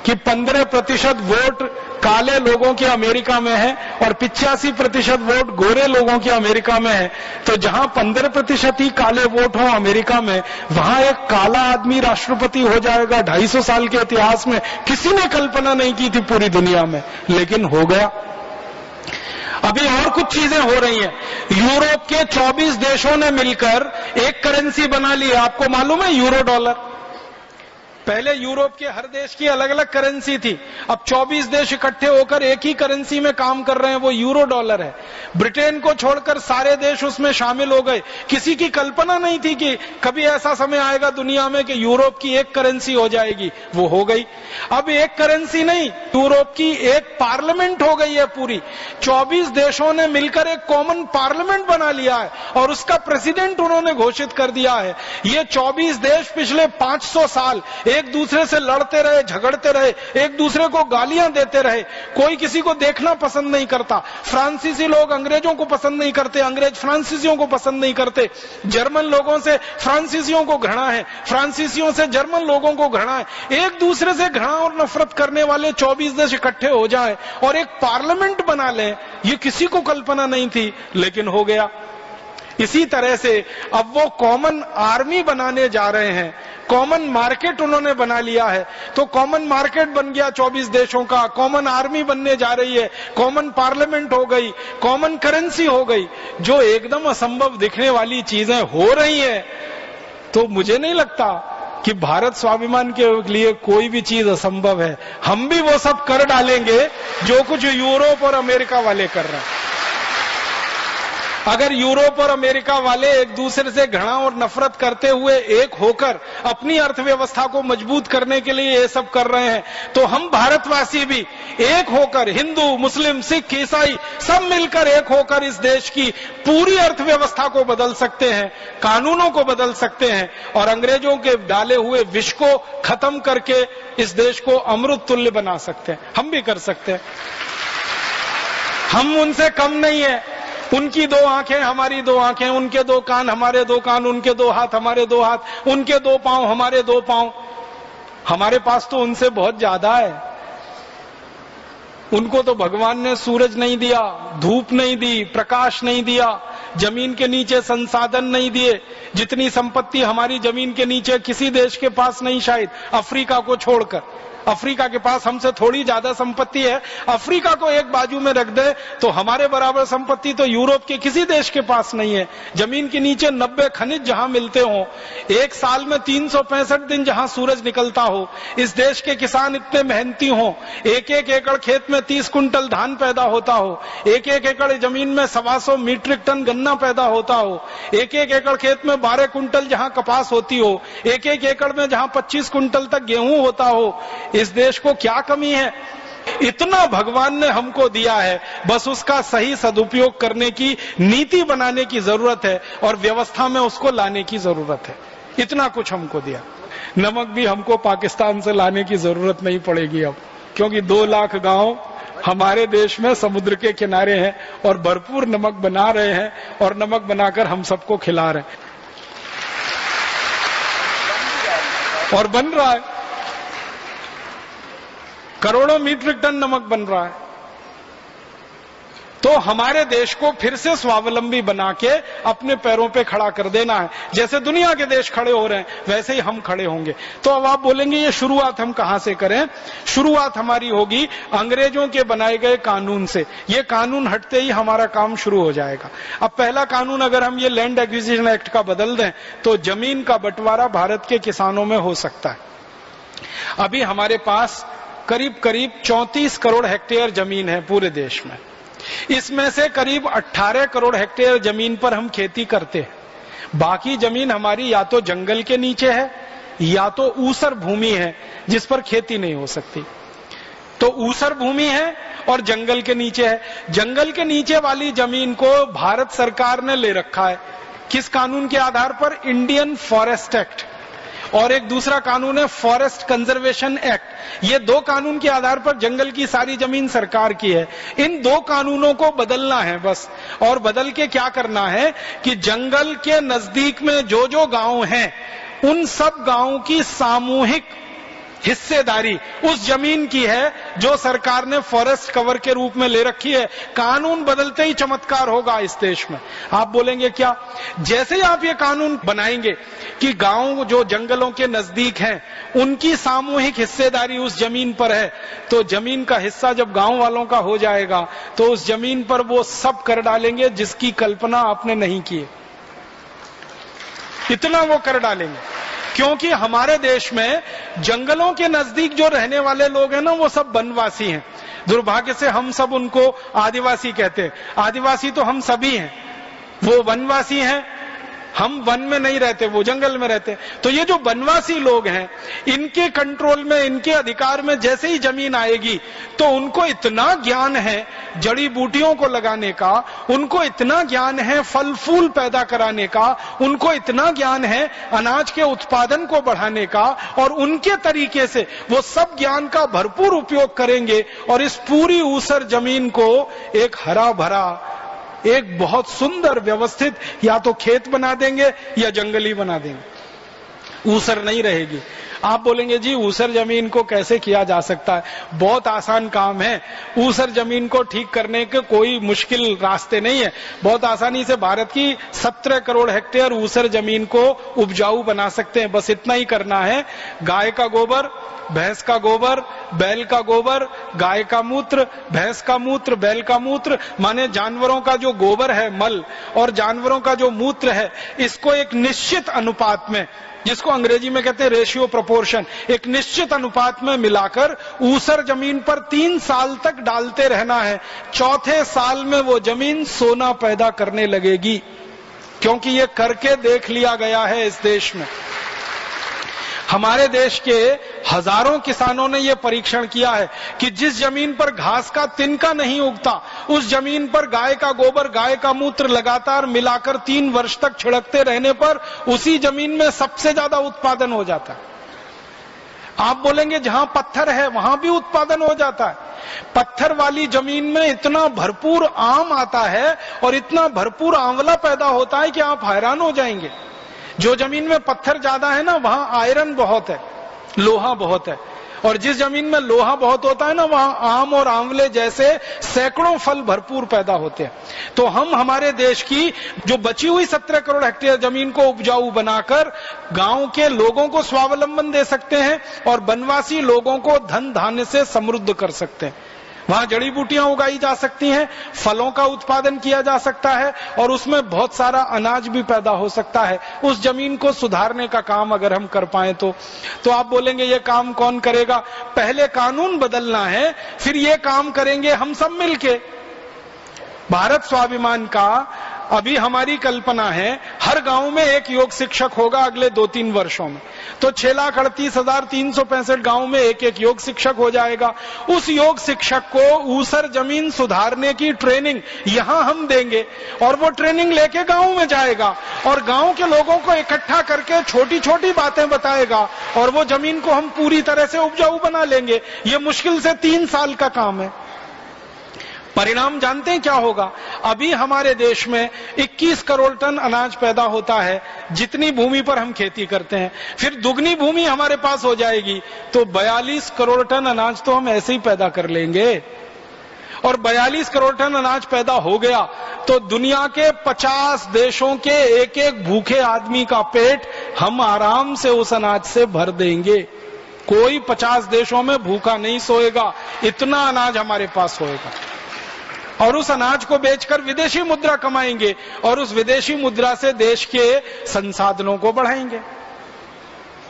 कि 15% वोट काले लोगों के अमेरिका में है और 85% वोट गोरे लोगों के अमेरिका में है। तो जहां 15% ही काले वोट हो अमेरिका में, वहां एक काला आदमी राष्ट्रपति हो जाएगा 250 साल के इतिहास में, किसी ने कल्पना नहीं की थी पूरी दुनिया में, लेकिन हो गया। अभी और कुछ चीजें हो रही हैं। यूरोप के 24 देशों ने मिलकर एक करेंसी बना ली है। आपको मालूम है यूरो डॉलर? पहले यूरोप के हर देश की अलग अलग करेंसी थी। अब 24 देश इकट्ठे होकर एक ही करेंसी में काम कर रहे हैं, वो यूरो डॉलर है। ब्रिटेन को छोड़कर सारे देश उसमें शामिल हो गए। किसी की कल्पना नहीं थी कि कभी ऐसा समय आएगा दुनिया में कि यूरोप की एक करेंसी हो जाएगी, वो हो गई। अब एक करेंसी नहीं, यूरोप की एक पार्लियामेंट हो गई है पूरी। 24 देशों ने मिलकर एक कॉमन पार्लियामेंट बना लिया है और उसका प्रेसिडेंट उन्होंने घोषित कर दिया है। ये 24 देश पिछले 500 साल एक दूसरे से लड़ते रहे, झगड़ते रहे, एक दूसरे को गालियां देते रहे। कोई किसी को देखना पसंद नहीं करता। फ्रांसीसी लोग अंग्रेजों को पसंद नहीं करते, अंग्रेज फ्रांसीसियों को पसंद नहीं करते। जर्मन लोगों से फ्रांसीसियों को घृणा है, फ्रांसीसियों से जर्मन लोगों को घृणा है। एक दूसरे से घृणा और नफरत करने वाले 24 देश इकट्ठे हो जाएं और एक पार्लियामेंट बना लें, ये किसी को कल्पना नहीं थी, लेकिन हो गया। इसी तरह से अब वो कॉमन आर्मी बनाने जा रहे हैं। कॉमन मार्केट उन्होंने बना लिया है। तो कॉमन मार्केट बन गया 24 देशों का, कॉमन आर्मी बनने जा रही है, कॉमन पार्लियामेंट हो गई, कॉमन करेंसी हो गई। जो एकदम असंभव दिखने वाली चीजें हो रही हैं, तो मुझे नहीं लगता कि भारत स्वाभिमान के लिए कोई भी चीज असंभव है। हम भी वो सब कर डालेंगे जो कुछ यूरोप और अमेरिका वाले कर रहे हैं। अगर यूरोप और अमेरिका वाले एक दूसरे से घृणा और नफरत करते हुए एक होकर अपनी अर्थव्यवस्था को मजबूत करने के लिए ये सब कर रहे हैं, तो हम भारतवासी भी एक होकर, हिंदू, मुस्लिम, सिख, ईसाई सब मिलकर एक होकर इस देश की पूरी अर्थव्यवस्था को बदल सकते हैं, कानूनों को बदल सकते हैं और अंग्रेजों के डाले हुए विष को खत्म करके इस देश को अमृत तुल्य बना सकते हैं। हम भी कर सकते हैं। हम उनसे कम नहीं है। उनकी 2 आंखें हमारी 2 आंखें, उनके 2 कान हमारे 2 कान, उनके 2 हाथ हमारे 2 हाथ, उनके 2 पांव हमारे 2 पांव। हमारे पास तो उनसे बहुत ज्यादा है। उनको तो भगवान ने सूरज नहीं दिया, धूप नहीं दी, प्रकाश नहीं दिया, जमीन के नीचे संसाधन नहीं दिए। जितनी संपत्ति हमारी जमीन के नीचे किसी देश के पास नहीं, शायद अफ्रीका को छोड़कर। अफ्रीका के पास हमसे थोड़ी ज्यादा संपत्ति है। अफ्रीका को एक बाजू में रख दे तो हमारे बराबर संपत्ति तो यूरोप के किसी देश के पास नहीं है। जमीन के नीचे 90 खनिज जहां मिलते हो, एक साल में 365 दिन जहां सूरज निकलता हो, इस देश के किसान इतने मेहनती हो, एक एक एकड़ खेत में 30 कुंटल धान पैदा होता हो, एक एक एकड़ जमीन में 125 मीट्रिक टन गन्ना पैदा होता हो, एक एक एकड़ खेत में 12 कुंटल जहां कपास होती हो, एक एक एकड़ में जहां 25 कुंटल तक गेहूं होता हो, इस देश को क्या कमी है? इतना भगवान ने हमको दिया है, बस उसका सही सदुपयोग करने की नीति बनाने की जरूरत है और व्यवस्था में उसको लाने की जरूरत है। इतना कुछ हमको दिया। नमक भी हमको पाकिस्तान से लाने की जरूरत नहीं पड़ेगी अब, क्योंकि 2 लाख गांव हमारे देश में समुद्र के किनारे हैं और भरपूर नमक बना रहे हैं और नमक बनाकर हम सबको खिला रहे हैं और बन रहा है। करोड़ों मीट्रिक टन नमक बन रहा है। तो हमारे देश को फिर से स्वावलंबी बना के अपने पैरों पे खड़ा कर देना है। जैसे दुनिया के देश खड़े हो रहे हैं वैसे ही हम खड़े होंगे। तो अब आप बोलेंगे ये शुरुआत हम कहां से करें? शुरुआत हमारी होगी अंग्रेजों के बनाए गए कानून से। ये कानून हटते ही हमारा काम शुरू हो जाएगा। अब पहला कानून अगर हम ये लैंड एक्विजिशन एक्ट का बदल दें तो जमीन का बंटवारा भारत के किसानों में हो सकता है। अभी हमारे पास करीब करीब 34 करोड़ हेक्टेयर जमीन है पूरे देश में। इसमें से करीब 18 करोड़ हेक्टेयर जमीन पर हम खेती करते हैं। बाकी जमीन हमारी या तो जंगल के नीचे है या तो ऊसर भूमि है जिस पर खेती नहीं हो सकती। तो ऊसर भूमि है और जंगल के नीचे है। जंगल के नीचे वाली जमीन को भारत सरकार ने ले रखा है। किस कानून के आधार पर? इंडियन फॉरेस्ट एक्ट, और एक दूसरा कानून है फॉरेस्ट कंजर्वेशन एक्ट। ये 2 कानून के आधार पर जंगल की सारी जमीन सरकार की है। इन 2 कानूनों को बदलना है बस। और बदल के क्या करना है कि जंगल के नजदीक में जो जो गांव हैं उन सब गांवों की सामूहिक हिस्सेदारी उस जमीन की है जो सरकार ने फॉरेस्ट कवर के रूप में ले रखी है। कानून बदलते ही चमत्कार होगा इस देश में। आप बोलेंगे क्या? जैसे ही आप ये कानून बनाएंगे कि गांव जो जंगलों के नजदीक हैं उनकी सामूहिक हिस्सेदारी उस जमीन पर है, तो जमीन का हिस्सा जब गांव वालों का हो जाएगा तो उस जमीन पर वो सब कर डालेंगे जिसकी कल्पना आपने नहीं की। इतना वो कर डालेंगे क्योंकि हमारे देश में जंगलों के नजदीक जो रहने वाले लोग हैं ना वो सब वनवासी हैं। दुर्भाग्य से हम सब उनको आदिवासी कहते हैं। आदिवासी तो हम सभी हैं, वो वनवासी हैं। हम वन में नहीं रहते, वो जंगल में रहते। तो ये जो वनवासी लोग हैं इनके कंट्रोल में, इनके अधिकार में जैसे ही जमीन आएगी तो उनको इतना ज्ञान है जड़ी बूटियों को लगाने का, उनको इतना ज्ञान है फल फूल पैदा कराने का, उनको इतना ज्ञान है अनाज के उत्पादन को बढ़ाने का, और उनके तरीके से वो सब ज्ञान का भरपूर उपयोग करेंगे और इस पूरी ऊसर जमीन को एक हरा भरा, एक बहुत सुंदर व्यवस्थित या तो खेत बना देंगे या जंगली बना देंगे। ऊसर नहीं रहेगी। आप बोलेंगे जी ऊसर जमीन को कैसे किया जा सकता है? बहुत आसान काम है। ऊसर जमीन को ठीक करने के कोई मुश्किल रास्ते नहीं है। बहुत आसानी से भारत की 17 करोड़ हेक्टेयर ऊसर जमीन को उपजाऊ बना सकते हैं। बस इतना ही करना है। गाय का गोबर, भैंस का गोबर, बैल का गोबर, गाय का मूत्र, भैंस का मूत्र, बैल का मूत्र, माने जानवरों का जो गोबर है मल और जानवरों का जो मूत्र है, इसको एक निश्चित अनुपात में, जिसको अंग्रेजी में कहते हैं रेशियो प्रोपोर्शन, एक निश्चित अनुपात में मिलाकर ऊसर जमीन पर 3 साल तक डालते रहना है। चौथे साल में वो जमीन सोना पैदा करने लगेगी, क्योंकि ये करके देख लिया गया है इस देश में। हमारे देश के हजारों किसानों ने यह परीक्षण किया है कि जिस जमीन पर घास का तिनका नहीं उगता उस जमीन पर गाय का गोबर, गाय का मूत्र लगातार मिलाकर 3 वर्ष तक छिड़कते रहने पर उसी जमीन में सबसे ज्यादा उत्पादन हो जाता है। आप बोलेंगे जहां पत्थर है वहां भी उत्पादन हो जाता है, पत्थर वाली जमीन में इतना भरपूर आम आता है और इतना भरपूर आंवला पैदा होता है कि आप हैरान हो जाएंगे। जो जमीन में पत्थर ज्यादा है ना, वहां आयरन बहुत है, लोहा बहुत है, और जिस जमीन में लोहा बहुत होता है ना, वहां आम और आंवले जैसे सैकड़ों फल भरपूर पैदा होते हैं। तो हम हमारे देश की जो बची हुई 17 करोड़ हेक्टेयर जमीन को उपजाऊ बनाकर गांव के लोगों को स्वावलंबन दे सकते हैं और वनवासी लोगों को धन धान्य से समृद्ध कर सकते हैं। वहां जड़ी बूटियां उगाई जा सकती हैं, फलों का उत्पादन किया जा सकता है और उसमें बहुत सारा अनाज भी पैदा हो सकता है। उस जमीन को सुधारने का काम अगर हम कर पाए तो आप बोलेंगे ये काम कौन करेगा? पहले कानून बदलना है, फिर ये काम करेंगे हम सब मिलके। भारत स्वाभिमान का अभी हमारी कल्पना है हर गांव में एक योग शिक्षक होगा अगले 2-3 वर्षों में। तो 6,38,365 गांव में एक एक योग शिक्षक हो जाएगा। उस योग शिक्षक को ऊसर जमीन सुधारने की ट्रेनिंग यहां हम देंगे और वो ट्रेनिंग लेके गांव में जाएगा और गांव के लोगों को इकट्ठा करके छोटी छोटी बातें बताएगा और वो जमीन को हम पूरी तरह से उपजाऊ बना लेंगे। ये मुश्किल से 3 साल का काम है। परिणाम जानते हैं क्या होगा? अभी हमारे देश में 21 करोड़ टन अनाज पैदा होता है जितनी भूमि पर हम खेती करते हैं, फिर दुगनी भूमि हमारे पास हो जाएगी तो 42 करोड़ टन अनाज तो हम ऐसे ही पैदा कर लेंगे। और 42 करोड़ टन अनाज पैदा हो गया तो दुनिया के 50 देशों के एक एक भूखे आदमी का पेट हम आराम से उस अनाज से भर देंगे। कोई 50 देशों में भूखा नहीं सोएगा, इतना अनाज हमारे पास होएगा। और उस अनाज को बेचकर विदेशी मुद्रा कमाएंगे और उस विदेशी मुद्रा से देश के संसाधनों को बढ़ाएंगे।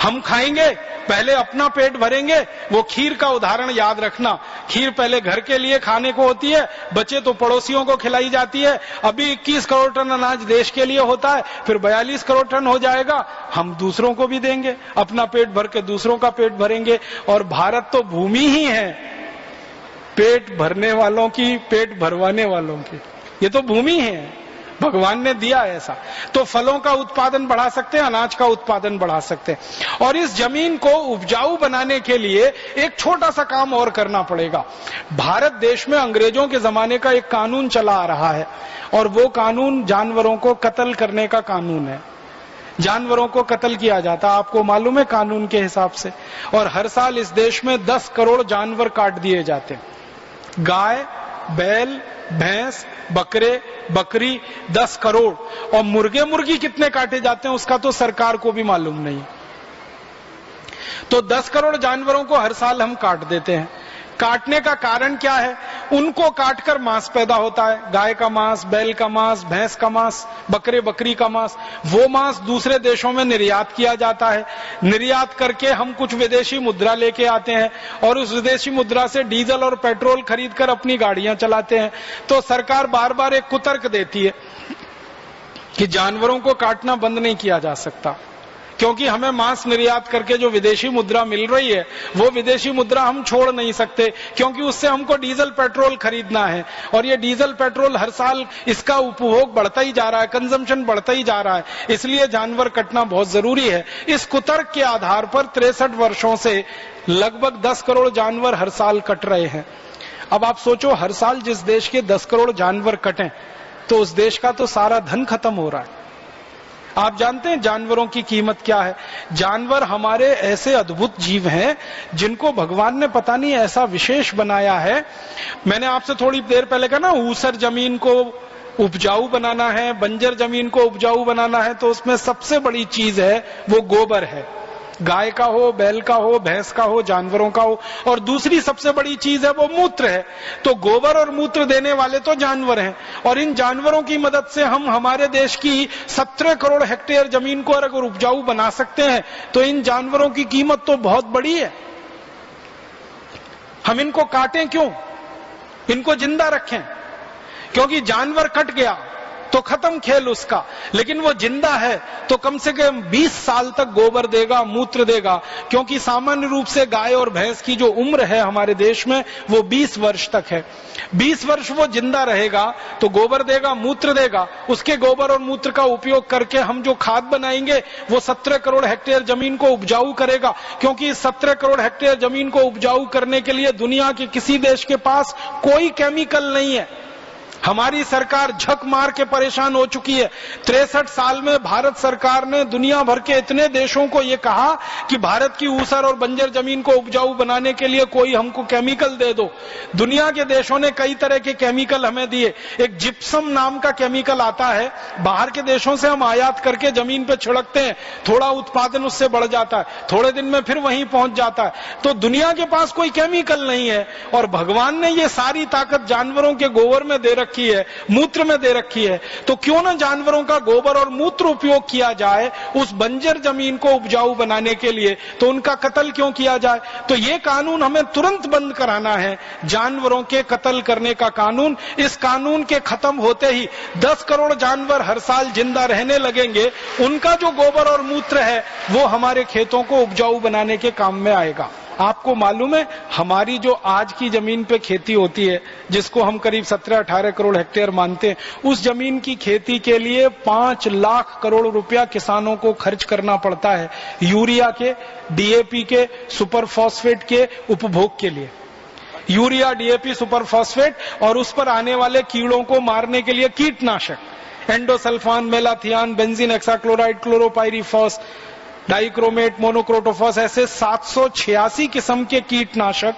हम खाएंगे, पहले अपना पेट भरेंगे। वो खीर का उदाहरण याद रखना, खीर पहले घर के लिए खाने को होती है, बचे तो पड़ोसियों को खिलाई जाती है। अभी 21 करोड़ टन अनाज देश के लिए होता है, फिर 42 करोड़ टन हो जाएगा, हम दूसरों को भी देंगे, अपना पेट भर के दूसरों का पेट भरेंगे। और भारत तो भूमि ही है पेट भरने वालों की, पेट भरवाने वालों की, ये तो भूमि है, भगवान ने दिया ऐसा। तो फलों का उत्पादन बढ़ा सकते हैं, अनाज का उत्पादन बढ़ा सकते हैं। और इस जमीन को उपजाऊ बनाने के लिए एक छोटा सा काम और करना पड़ेगा। भारत देश में अंग्रेजों के जमाने का एक कानून चला आ रहा है और वो कानून जानवरों को कत्ल करने का कानून है। जानवरों को कत्ल किया जाता, आपको मालूम है कानून के हिसाब से। और हर साल इस देश में 10 करोड़ जानवर काट दिए जाते हैं। गाय, बैल, भैंस, बकरे, बकरी 10 करोड़। और मुर्गे मुर्गी कितने काटे जाते हैं उसका तो सरकार को भी मालूम नहीं। तो 10 करोड़ जानवरों को हर साल हम काट देते हैं। काटने का कारण क्या है? उनको काटकर मांस पैदा होता है, गाय का मांस, बैल का मांस, भैंस का मांस, बकरे बकरी का मांस। वो मांस दूसरे देशों में निर्यात किया जाता है। निर्यात करके हम कुछ विदेशी मुद्रा लेके आते हैं और उस विदेशी मुद्रा से डीजल और पेट्रोल खरीदकर अपनी गाड़ियां चलाते हैं। तो सरकार बार बार एक कुतर्क देती है कि जानवरों को काटना बंद नहीं किया जा सकता, क्योंकि हमें मांस निर्यात करके जो विदेशी मुद्रा मिल रही है वो विदेशी मुद्रा हम छोड़ नहीं सकते, क्योंकि उससे हमको डीजल पेट्रोल खरीदना है। और ये डीजल पेट्रोल हर साल इसका उपभोग बढ़ता ही जा रहा है, कंजम्पशन बढ़ता ही जा रहा है, इसलिए जानवर कटना बहुत जरूरी है। इस कुतर्क के आधार पर 63 वर्षों से लगभग 10 करोड़ जानवर हर साल कट रहे हैं। अब आप सोचो, हर साल जिस देश के 10 करोड़ जानवर कटें तो उस देश का तो सारा धन खत्म हो रहा है। आप जानते हैं जानवरों की कीमत क्या है? जानवर हमारे ऐसे अद्भुत जीव हैं जिनको भगवान ने पता नहीं ऐसा विशेष बनाया है। मैंने आपसे थोड़ी देर पहले कहा ना, ऊसर जमीन को उपजाऊ बनाना है, बंजर जमीन को उपजाऊ बनाना है, तो उसमें सबसे बड़ी चीज है वो गोबर है। गाय का हो, बैल का हो, भैंस का हो, जानवरों का हो। और दूसरी सबसे बड़ी चीज है वो मूत्र है। तो गोबर और मूत्र देने वाले तो जानवर हैं और इन जानवरों की मदद से हम हमारे देश की 17 करोड़ हेक्टेयर जमीन को अगर उपजाऊ बना सकते हैं तो इन जानवरों की कीमत तो बहुत बड़ी है। हम इनको काटें क्यों? इनको जिंदा रखें, क्योंकि जानवर कट गया तो खत्म खेल उसका। लेकिन वो जिंदा है तो कम से कम 20 साल तक गोबर देगा, मूत्र देगा, क्योंकि सामान्य रूप से गाय और भैंस की जो उम्र है हमारे देश में वो 20 वर्ष तक है। 20 वर्ष वो जिंदा रहेगा तो गोबर देगा, मूत्र देगा। उसके गोबर और मूत्र का उपयोग करके हम जो खाद बनाएंगे वो 17 करोड़ हेक्टेयर जमीन को उपजाऊ करेगा, क्योंकि 17 करोड़ हेक्टेयर जमीन को उपजाऊ करने के लिए दुनिया के किसी देश के पास कोई केमिकल नहीं है। हमारी सरकार झक मार के परेशान हो चुकी है। 63 साल में भारत सरकार ने दुनिया भर के इतने देशों को यह कहा कि भारत की ऊसर और बंजर जमीन को उपजाऊ बनाने के लिए कोई हमको केमिकल दे दो। दुनिया के देशों ने कई तरह के केमिकल हमें दिए। एक जिप्सम नाम का केमिकल आता है, बाहर के देशों से हम आयात करके जमीन पे छिड़कते हैं, थोड़ा उत्पादन उससे बढ़ जाता है, थोड़े दिन में फिर वहीं पहुंच जाता है। तो दुनिया के पास कोई केमिकल नहीं है और भगवान ने ये सारी ताकत जानवरों के गोबर में दे रखी है, मूत्र में दे रखी है। तो क्यों ना जानवरों का गोबर और मूत्र उपयोग किया जाए उस बंजर जमीन को उपजाऊ बनाने के लिए, तो उनका कत्ल क्यों किया जाए? तो ये कानून हमें तुरंत बंद कराना है, जानवरों के कत्ल करने का कानून। इस कानून के खत्म होते ही 10 करोड़ जानवर हर साल जिंदा रहने लगेंगे। उनका जो गोबर और मूत्र है वो हमारे खेतों को उपजाऊ बनाने के काम में आएगा। आपको मालूम है हमारी जो आज की जमीन पे खेती होती है, जिसको हम करीब 17-18 करोड़ हेक्टेयर मानते हैं, उस जमीन की खेती के लिए 5 लाख करोड़ रुपया किसानों को खर्च करना पड़ता है यूरिया के, डीएपी के, सुपर फॉस्फेट के उपभोग के लिए। यूरिया, डीएपी, सुपर फॉस्फेट और उस पर आने वाले कीड़ों को मारने के लिए कीटनाशक, endosulfan, malathion, benzene hexachloride, chlorpyrifos, dichromate, monocrotophos, ऐसे 786 किस्म के कीटनाशक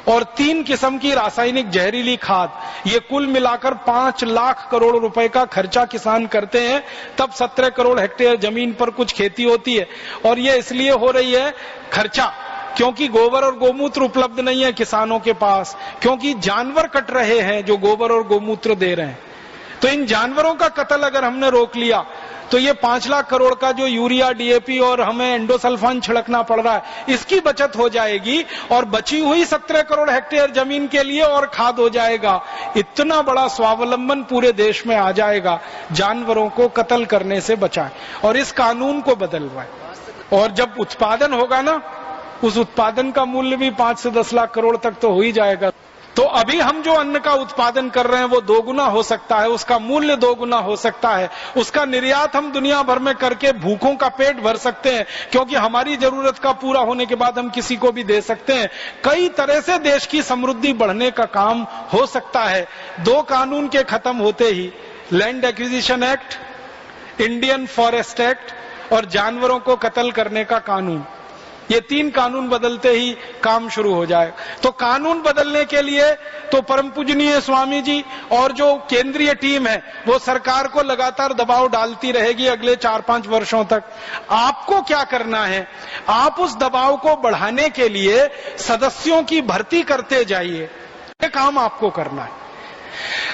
और 3 किस्म की रासायनिक जहरीली खाद, ये कुल मिलाकर 5 लाख करोड़ रुपए का खर्चा किसान करते हैं। तब 17 करोड़ हेक्टेयर जमीन पर कुछ खेती होती है। और ये इसलिए हो रही है खर्चा क्योंकि गोबर और गोमूत्र उपलब्ध नहीं है किसानों के पास, क्योंकि जानवर कट रहे हैं जो गोबर और गोमूत्र दे रहे हैं। तो इन जानवरों का कत्ल अगर हमने रोक लिया तो ये 5 लाख करोड़ का जो यूरिया, डीएपी और हमें एंडोसल्फान छिड़कना पड़ रहा है, इसकी बचत हो जाएगी और बची हुई 17 करोड़ हेक्टेयर जमीन के लिए और खाद हो जाएगा। इतना बड़ा स्वावलंबन पूरे देश में आ जाएगा। जानवरों को कत्ल करने से बचाएं और इस कानून को बदलवाएं। और जब उत्पादन होगा ना, उस उत्पादन का मूल्य भी 5 से 10 लाख करोड़ तक तो हो ही जाएगा। तो अभी हम जो अन्न का उत्पादन कर रहे हैं वो 2 गुना हो सकता है, उसका मूल्य 2 गुना हो सकता है, उसका निर्यात हम दुनिया भर में करके भूखों का पेट भर सकते हैं, क्योंकि हमारी जरूरत का पूरा होने के बाद हम किसी को भी दे सकते हैं। कई तरह से देश की समृद्धि बढ़ने का काम हो सकता है। 2 कानून के खत्म होते ही, land acquisition act, Indian forest act और जानवरों को कत्ल करने का कानून, ये 3 कानून बदलते ही काम शुरू हो जाए। तो कानून बदलने के लिए तो परम पूजनीय स्वामी जी और जो केंद्रीय टीम है वो सरकार को लगातार दबाव डालती रहेगी अगले 4-5 वर्षों तक। आपको क्या करना है, आप उस दबाव को बढ़ाने के लिए सदस्यों की भर्ती करते जाइए। ये काम आपको करना है।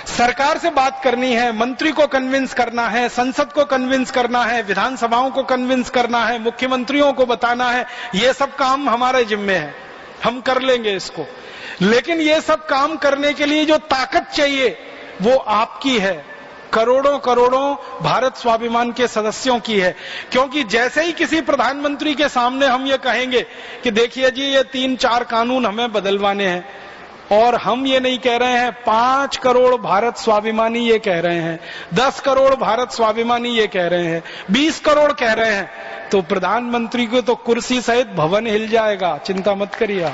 सरकार से बात करनी है, मंत्री को कन्विंस करना है, संसद को कन्विंस करना है, विधानसभाओं को कन्विंस करना है, मुख्यमंत्रियों को बताना है। ये सब काम हमारे जिम्मे है, हम कर लेंगे इसको। लेकिन ये सब काम करने के लिए जो ताकत चाहिए वो आपकी है, करोड़ों करोड़ों भारत स्वाभिमान के सदस्यों की है। क्योंकि जैसे ही किसी प्रधानमंत्री के सामने हम ये कहेंगे कि देखिए जी ये 3-4 कानून हमें बदलवाने हैं, और हम ये नहीं कह रहे हैं, 5 करोड़ भारत स्वाभिमानी ये कह रहे हैं, 10 करोड़ भारत स्वाभिमानी ये कह रहे हैं, 20 करोड़ कह रहे हैं, तो प्रधानमंत्री को तो कुर्सी सहित भवन हिल जाएगा, चिंता मत करिए।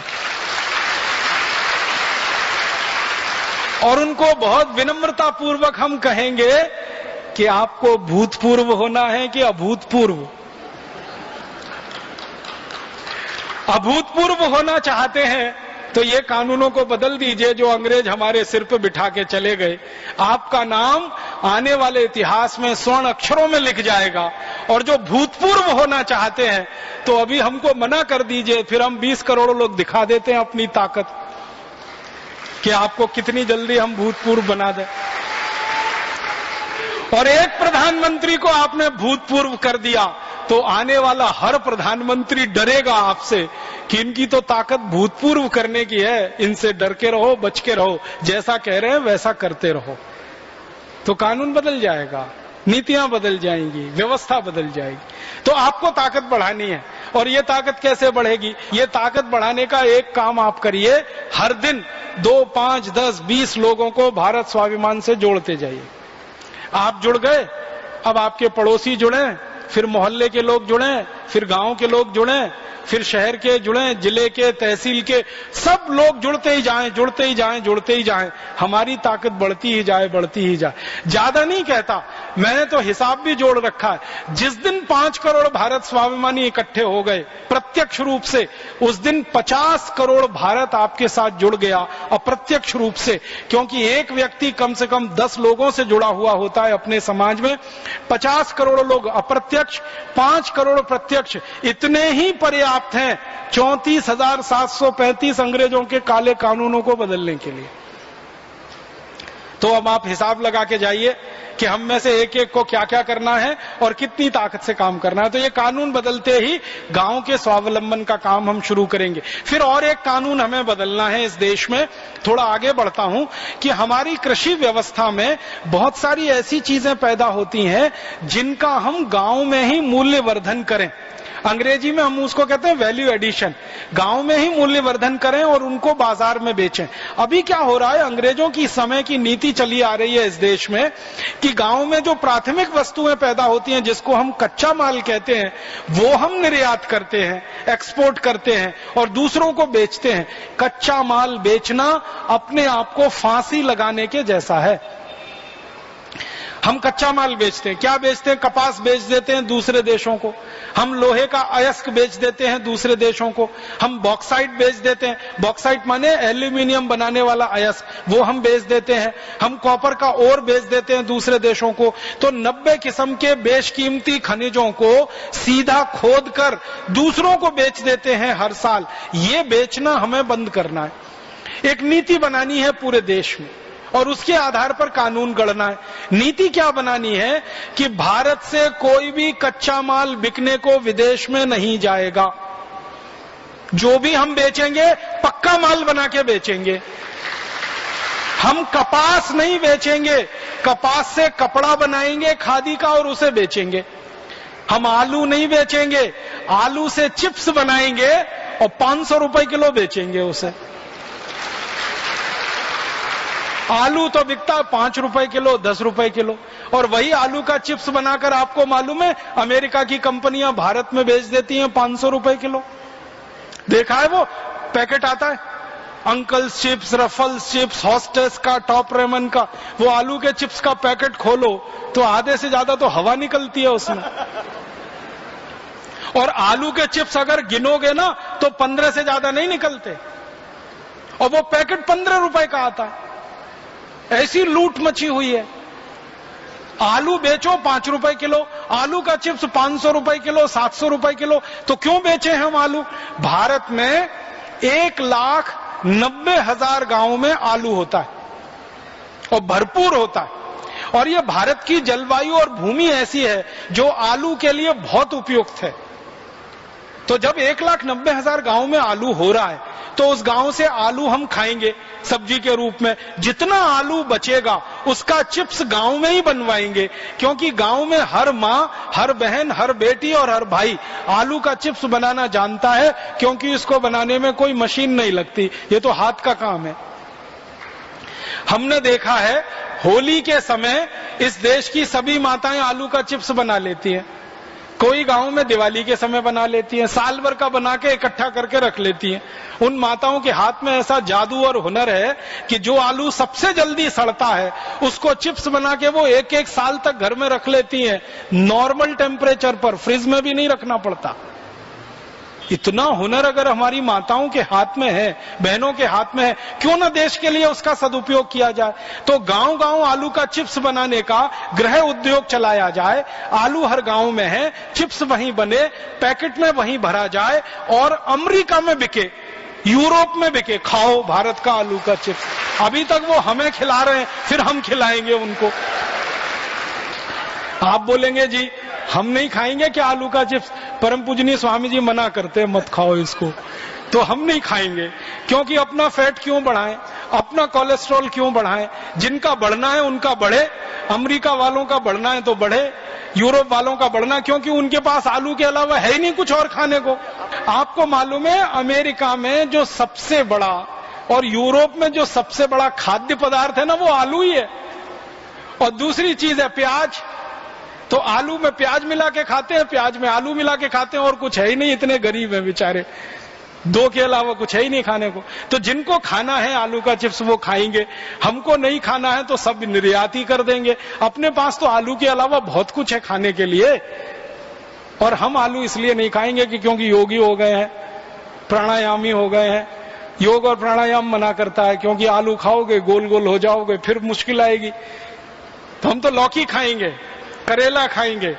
और उनको बहुत विनम्रता पूर्वक हम कहेंगे कि आपको भूतपूर्व होना है कि अभूतपूर्व। अभूतपूर्व होना चाहते हैं तो ये कानूनों को बदल दीजिए जो अंग्रेज हमारे सिर पे बिठा के चले गए। आपका नाम आने वाले इतिहास में स्वर्ण अक्षरों में लिख जाएगा। और जो भूतपूर्व होना चाहते हैं तो अभी हमको मना कर दीजिए, फिर हम 20 करोड़ लोग दिखा देते हैं अपनी ताकत कि आपको कितनी जल्दी हम भूतपूर्व बना दें। और एक प्रधानमंत्री को आपने भूतपूर्व कर दिया तो आने वाला हर प्रधानमंत्री डरेगा आपसे कि इनकी तो ताकत भूतपूर्व करने की है, इनसे डर के रहो, बच के रहो, जैसा कह रहे हैं वैसा करते रहो। तो कानून बदल जाएगा, नीतियां बदल जाएंगी, व्यवस्था बदल जाएगी। तो आपको ताकत बढ़ानी है। और ये ताकत कैसे बढ़ेगी? ये ताकत बढ़ाने का एक काम आप करिए, हर दिन 2, 5, 10, 20 लोगों को भारत स्वाभिमान से जोड़ते जाइए। आप जुड़ गए, अब आपके पड़ोसी जुड़े, फिर मोहल्ले के लोग जुड़े, फिर गांव के लोग जुड़े, फिर शहर के जुड़े, जिले के, तहसील के, सब लोग जुड़ते ही जाएं, जुड़ते ही जाएं, जुड़ते ही जाएं। हमारी ताकत बढ़ती ही जाए, बढ़ती ही जाए। ज्यादा नहीं कहता, मैंने तो हिसाब भी जोड़ रखा है। जिस दिन 5 करोड़ भारत स्वाभिमानी इकट्ठे हो गए प्रत्यक्ष रूप से, उस दिन 50 करोड़ भारत आपके साथ जुड़ गया अप्रत्यक्ष रूप से। क्योंकि एक व्यक्ति कम से कम 10 लोगों से जुड़ा हुआ होता है अपने समाज में। 50 करोड़ लोग अप्रत्यक्ष, 5 करोड़ प्रत्यक्ष, इतने ही पर्याप्त हैं 34,735 अंग्रेजों के काले कानूनों को बदलने के लिए। तो अब आप हिसाब लगा के जाइए कि हम में से एक एक को क्या क्या करना है और कितनी ताकत से काम करना है। तो ये कानून बदलते ही गांव के स्वावलंबन का काम हम शुरू करेंगे। फिर और एक कानून हमें बदलना है इस देश में। थोड़ा आगे बढ़ता हूं कि हमारी कृषि व्यवस्था में बहुत सारी ऐसी चीजें पैदा होती हैं जिनका हम गांव में ही मूल्यवर्धन करें। अंग्रेजी में हम उसको कहते हैं वैल्यू एडिशन। गांव में ही मूल्यवर्धन करें और उनको बाजार में बेचें। अभी क्या हो रहा है, अंग्रेजों की समय की नीति चली आ रही है इस देश में कि गांव में जो प्राथमिक वस्तुएं पैदा होती हैं, जिसको हम कच्चा माल कहते हैं, वो हम निर्यात करते हैं, एक्सपोर्ट करते हैं और दूसरों को बेचते हैं। कच्चा माल बेचना अपने आप को फांसी लगाने के जैसा है। हम कच्चा माल बेचते हैं, क्या बेचते हैं? कपास बेच देते हैं दूसरे देशों को। हम लोहे का अयस्क बेच देते हैं दूसरे देशों को। हम बॉक्साइट बेच देते हैं, बॉक्साइट माने एल्यूमिनियम बनाने वाला अयस्क, वो हम बेच देते हैं। हम कॉपर का ओर बेच देते हैं दूसरे देशों को। तो 90 किस्म के बेशकीमती खनिजों को सीधा खोद कर दूसरों को बेच देते हैं हर साल। ये बेचना हमें बंद करना है। एक नीति बनानी है पूरे देश में और उसके आधार पर कानून गढ़ना है। नीति क्या बनानी है कि भारत से कोई भी कच्चा माल बिकने को विदेश में नहीं जाएगा। जो भी हम बेचेंगे पक्का माल बना के बेचेंगे। हम कपास नहीं बेचेंगे, कपास से कपड़ा बनाएंगे खादी का और उसे बेचेंगे। हम आलू नहीं बेचेंगे, आलू से चिप्स बनाएंगे और 500 रुपए किलो बेचेंगे उसे। आलू तो बिकता है 5 रुपए किलो, 10 रुपए किलो, और वही आलू का चिप्स बनाकर आपको मालूम है अमेरिका की कंपनियां भारत में बेच देती हैं 500 रुपए किलो। देखा है वो पैकेट आता है, uncles chips, Ruffles chips, Hostess का, टॉप रेमन का। वो आलू के चिप्स का पैकेट खोलो तो आधे से ज्यादा तो हवा निकलती है उसमें। और आलू के चिप्स अगर गिनोगे ना तो 15 से ज्यादा नहीं निकलते, और वो पैकेट 15 रुपए का आता है। ऐसी लूट मची हुई है। आलू बेचो 5 रुपए किलो, आलू का चिप्स 500 रुपए किलो, 700 रुपए किलो। तो क्यों बेचे हम आलू? भारत में 1,90,000 गांवों में आलू होता है और भरपूर होता है। और ये भारत की जलवायु और भूमि ऐसी है जो आलू के लिए बहुत उपयुक्त है। तो जब 1,90,000 गांव में आलू हो रहा है तो उस गांव से आलू हम खाएंगे सब्जी के रूप में। जितना आलू बचेगा उसका चिप्स गांव में ही बनवाएंगे, क्योंकि गांव में हर माँ, हर बहन, हर बेटी और हर भाई आलू का चिप्स बनाना जानता है, क्योंकि इसको बनाने में कोई मशीन नहीं लगती, ये तो हाथ का काम है। हमने देखा है होली के समय इस देश की सभी माताएं आलू का चिप्स बना लेती हैं। कोई गांव में दिवाली के समय बना लेती हैं, साल भर का बना के इकट्ठा करके रख लेती हैं। उन माताओं के हाथ में ऐसा जादू और हुनर है कि जो आलू सबसे जल्दी सड़ता है उसको चिप्स बना के वो 1-1 साल तक घर में रख लेती हैं, नॉर्मल टेम्परेचर पर, फ्रिज में भी नहीं रखना पड़ता। इतना हुनर अगर हमारी माताओं के हाथ में है, बहनों के हाथ में है, क्यों ना देश के लिए उसका सदुपयोग किया जाए। तो गांव गांव आलू का चिप्स बनाने का गृह उद्योग चलाया जाए। आलू हर गांव में है, चिप्स वहीं बने, पैकेट में वहीं भरा जाए और अमेरिका में बिके, यूरोप में बिके। खाओ भारत का आलू का चिप्स। अभी तक वो हमें खिला रहे हैं, फिर हम खिलाएंगे उनको। आप बोलेंगे जी हम नहीं खाएंगे क्या आलू का चिप्स? परम पूजनीय स्वामी जी मना करते हैं मत खाओ इसको। तो हम नहीं खाएंगे, क्योंकि अपना फैट क्यों बढ़ाएं, अपना कोलेस्ट्रॉल क्यों बढ़ाएं? जिनका बढ़ना है उनका बढ़े, अमेरिका वालों का बढ़ना है तो बढ़े, यूरोप वालों का बढ़ना, क्योंकि उनके पास आलू के अलावा है ही नहीं कुछ और खाने को। आपको मालूम है अमेरिका में जो सबसे बड़ा और यूरोप में जो सबसे बड़ा खाद्य पदार्थ है ना, वो आलू ही है। और दूसरी चीज है प्याज, तो आलू में प्याज मिला के खाते हैं, प्याज में आलू मिला के खाते हैं, और कुछ है ही नहीं, इतने गरीब हैं बेचारे, दो के अलावा कुछ है ही नहीं खाने को। तो जिनको खाना है आलू का चिप्स वो खाएंगे, हमको नहीं खाना है तो सब निर्यात ही कर देंगे। अपने पास तो आलू के अलावा बहुत कुछ है खाने के लिए, और हम आलू इसलिए नहीं खाएंगे कि क्योंकि योगी हो गए हैं, प्राणायामी हो गए हैं। योग और प्राणायाम मना करता है, क्योंकि आलू खाओगे गोल गोल हो जाओगे, फिर मुश्किल आएगी। तो हम तो लौकी खाएंगे, करेला खाएंगे,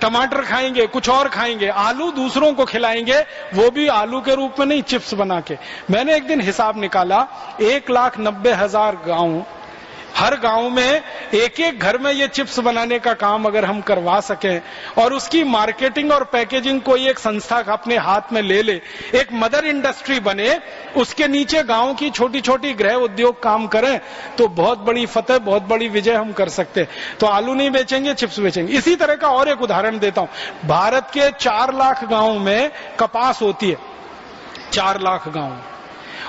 टमाटर खाएंगे, कुछ और खाएंगे, आलू दूसरों को खिलाएंगे, वो भी आलू के रूप में नहीं, चिप्स बना के। मैंने एक दिन हिसाब निकाला, 1,90,000 गांव, हर गांव में एक एक घर में ये चिप्स बनाने का काम अगर हम करवा सकें, और उसकी मार्केटिंग और पैकेजिंग कोई एक संस्था अपने हाथ में ले ले, एक मदर इंडस्ट्री बने, उसके नीचे गांव की छोटी छोटी गृह उद्योग काम करें, तो बहुत बड़ी फतेह, बहुत बड़ी विजय हम कर सकते हैं। तो आलू नहीं बेचेंगे, चिप्स बेचेंगे। इसी तरह का और एक उदाहरण देता हूं। भारत के 4 लाख गांव में कपास होती है, 4 लाख गांव,